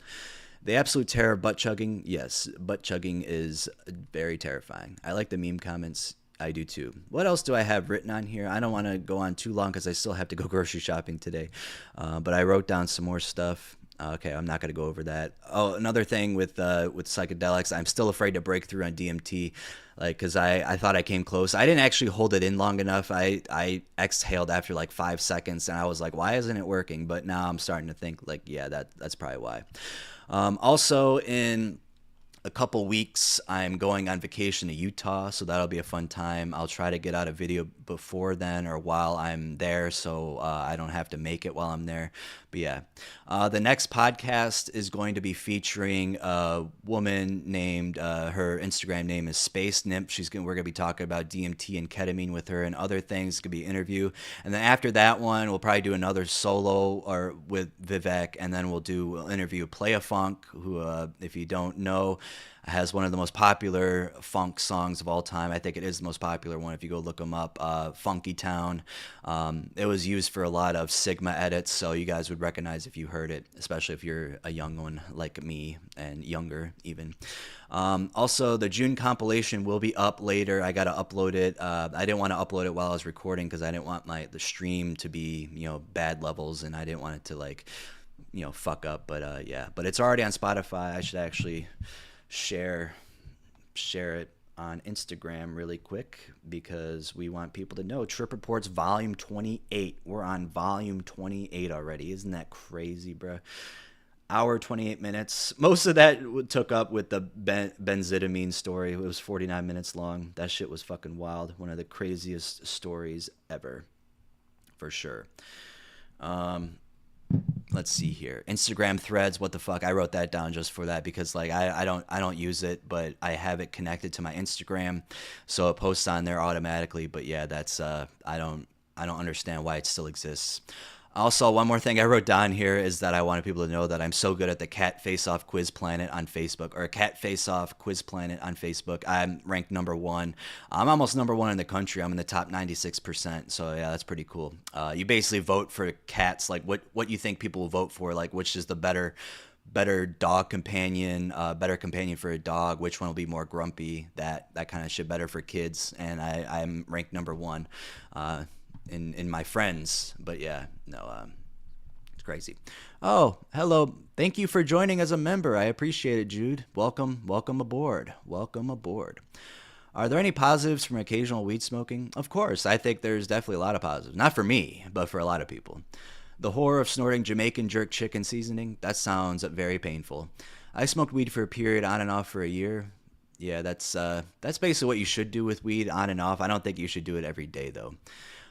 The absolute terror of butt chugging. Yes, butt chugging is very terrifying. I like the meme comments. I do too. What else do I have written on here? I don't want to go on too long because I still have to go grocery shopping today. But I wrote down some more stuff. Okay, I'm not going to go over that. Oh, another thing with psychedelics, I'm still afraid to break through on DMT, like because I thought I came close. I didn't actually hold it in long enough. I exhaled after like 5 seconds, and I was like, why isn't it working? But now I'm starting to think like, yeah, that's probably why. Also, in a couple weeks, I'm going on vacation to Utah, so that'll be a fun time. I'll try to get out a video before then or while I'm there, so I don't have to make it while I'm there. But yeah, the next podcast is going to be featuring a woman named her Instagram name is Space Nymph. We're gonna be talking about DMT and ketamine with her and other things. It's gonna be an interview, and then after that one, we'll probably do another solo or with Vivec, and then we'll interview Play a Funk, who, if you don't know, has one of the most popular funk songs of all time. I think it is the most popular one if you go look them up. Funky Town. It was used for a lot of Sigma edits, so you guys would recognize if you heard it, especially if you're a young one like me and younger even. Also, the June compilation will be up later. I got to upload it. I didn't want to upload it while I was recording because I didn't want the stream to be bad levels, and I didn't want it to fuck up. But yeah, but it's already on Spotify. I should actually share it on Instagram really quick because we want people to know. Trip Reports Volume 28. We're on Volume 28 already. Isn't that crazy, bro? Hour 28 minutes. Most of that took up with the benzitamine story. It was 49 minutes long. That shit was fucking wild. One of the craziest stories ever, for sure. Let's see here. Instagram Threads, what the fuck? I wrote that down just for that because I don't use it, but I have it connected to my Instagram, so it posts on there automatically. But yeah, that's I don't understand why it still exists. Also, one more thing I wrote down here is that I wanted people to know that I'm so good at the Cat Face Off Quiz Planet on Facebook, or Cat Face Off Quiz Planet on Facebook. I'm ranked #1. I'm almost #1 in the country. I'm in the top 96%. So yeah, that's pretty cool. You basically vote for cats, like what you think people will vote for, like which is the better dog companion, better companion for a dog, which one will be more grumpy, that kind of shit, better for kids, and I'm ranked #1. In my friends. But yeah, no, it's crazy. Oh, hello. Thank you for joining as a member. I appreciate it, Jude. Welcome aboard. Welcome aboard. Are there any positives from occasional weed smoking? Of course. I think there's definitely a lot of positives. Not for me, but for a lot of people. The horror of snorting Jamaican jerk chicken seasoning? That sounds very painful. I smoked weed for a period on and off for a year. Yeah, that's basically what you should do with weed, on and off. I don't think you should do it every day, though.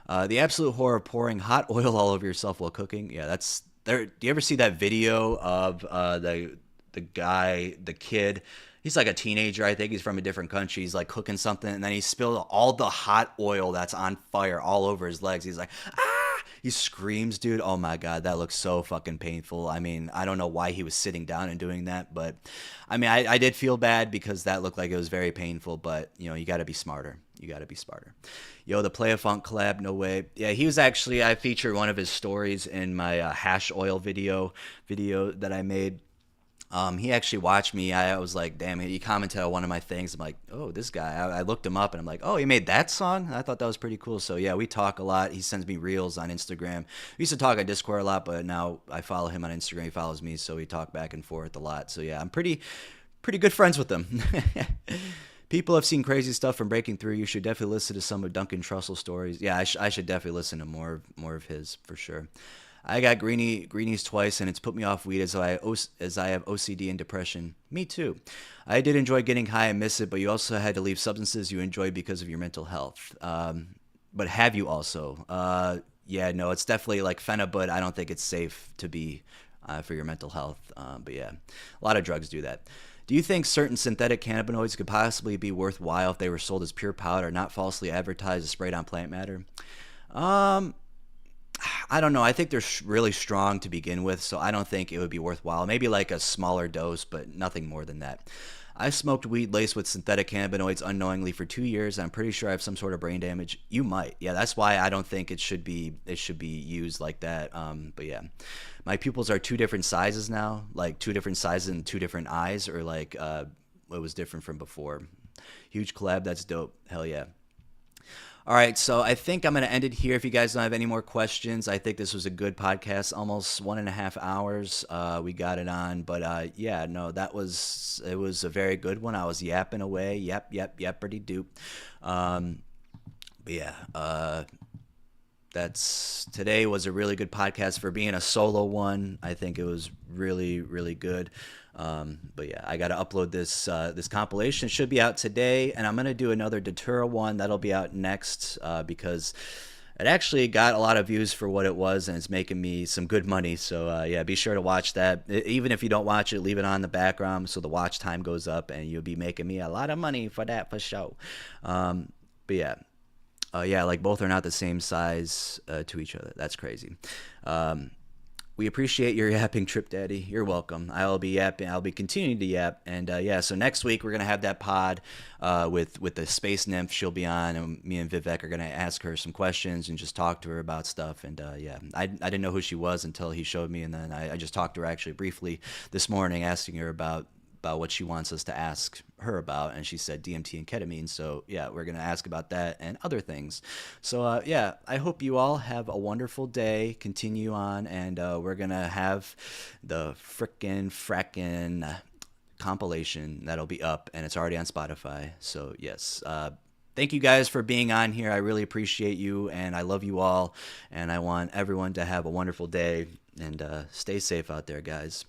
The absolute horror of pouring hot oil all over yourself while cooking. Yeah, that's there. Do you ever see that video of the guy, the kid? He's like a teenager. I think he's from a different country. He's like cooking something, and then he spilled all the hot oil that's on fire all over his legs. He's like, ah! He screams, dude. Oh my God, that looks so fucking painful. I mean, I don't know why he was sitting down and doing that, but I mean, I did feel bad because that looked like it was very painful, but you got to be smarter. You got to be smarter. Yo, the Play a Funk collab, no way. Yeah, he was actually, I featured one of his stories in my hash oil video that I made. He actually watched me. I was like, damn, he commented on one of my things. I'm like, oh, this guy. I looked him up and I'm like, oh, he made that song? I thought that was pretty cool. So yeah, we talk a lot. He sends me reels on Instagram. We used to talk on Discord a lot, but now I follow him on Instagram. He follows me, so we talk back and forth a lot. So yeah, I'm pretty good friends with him. People have seen crazy stuff from breaking through. You should definitely listen to some of Duncan Trussell's stories. Yeah, I should definitely listen to more of his for sure. I got greenies twice, and it's put me off weed as I have OCD and depression. Me too. I did enjoy getting high and miss it, but you also had to leave substances you enjoyed because of your mental health. But have you also? Yeah, no, it's definitely like Phenibut. I don't think it's safe to be for your mental health. But yeah, a lot of drugs do that. Do you think certain synthetic cannabinoids could possibly be worthwhile if they were sold as pure powder, not falsely advertised as sprayed on plant matter? I don't know. I think they're really strong to begin with, so I don't think it would be worthwhile. Maybe like a smaller dose, but nothing more than that. I smoked weed laced with synthetic cannabinoids unknowingly for 2 years. I'm pretty sure I have some sort of brain damage. You might. Yeah, that's why I don't think it should be used like that. But yeah, my pupils are 2 different sizes now, like 2 different sizes and 2 different eyes, or like it was different from before. Huge collab. That's dope. Hell yeah. All right, so I think I'm going to end it here. If you guys don't have any more questions, I think this was a good podcast, almost 1.5 hours. We got it on, but yeah, no, it was a very good one. I was yapping away, yep, pretty dupe. But yeah, that's today was a really good podcast for being a solo one. I think it was really, really good. But yeah, I got to upload this compilation. It should be out today, and I'm gonna do another Datura one that'll be out next because it actually got a lot of views for what it was, and it's making me some good money. So yeah, be sure to watch that. Even if you don't watch it, leave it on the background so the watch time goes up, and you'll be making me a lot of money for that for sure. But yeah. Yeah, like both are not the same size to each other. That's crazy. We appreciate your yapping, Trip Daddy. You're welcome. I'll be yapping. I'll be continuing to yap. And yeah, so next week we're gonna have that pod with the space nymph. She'll be on, and me and Vivec are gonna ask her some questions and just talk to her about stuff. And yeah, I didn't know who she was until he showed me, and then I just talked to her actually briefly this morning, asking her about what she wants us to ask her about, and she said DMT and ketamine. So yeah, we're gonna ask about that and other things. So yeah, I hope you all have a wonderful day. Continue on, and we're gonna have the frackin' compilation that'll be up, and it's already on Spotify. So yes, thank you guys for being on here. I really appreciate you, and I love you all, and I want everyone to have a wonderful day, and stay safe out there, guys.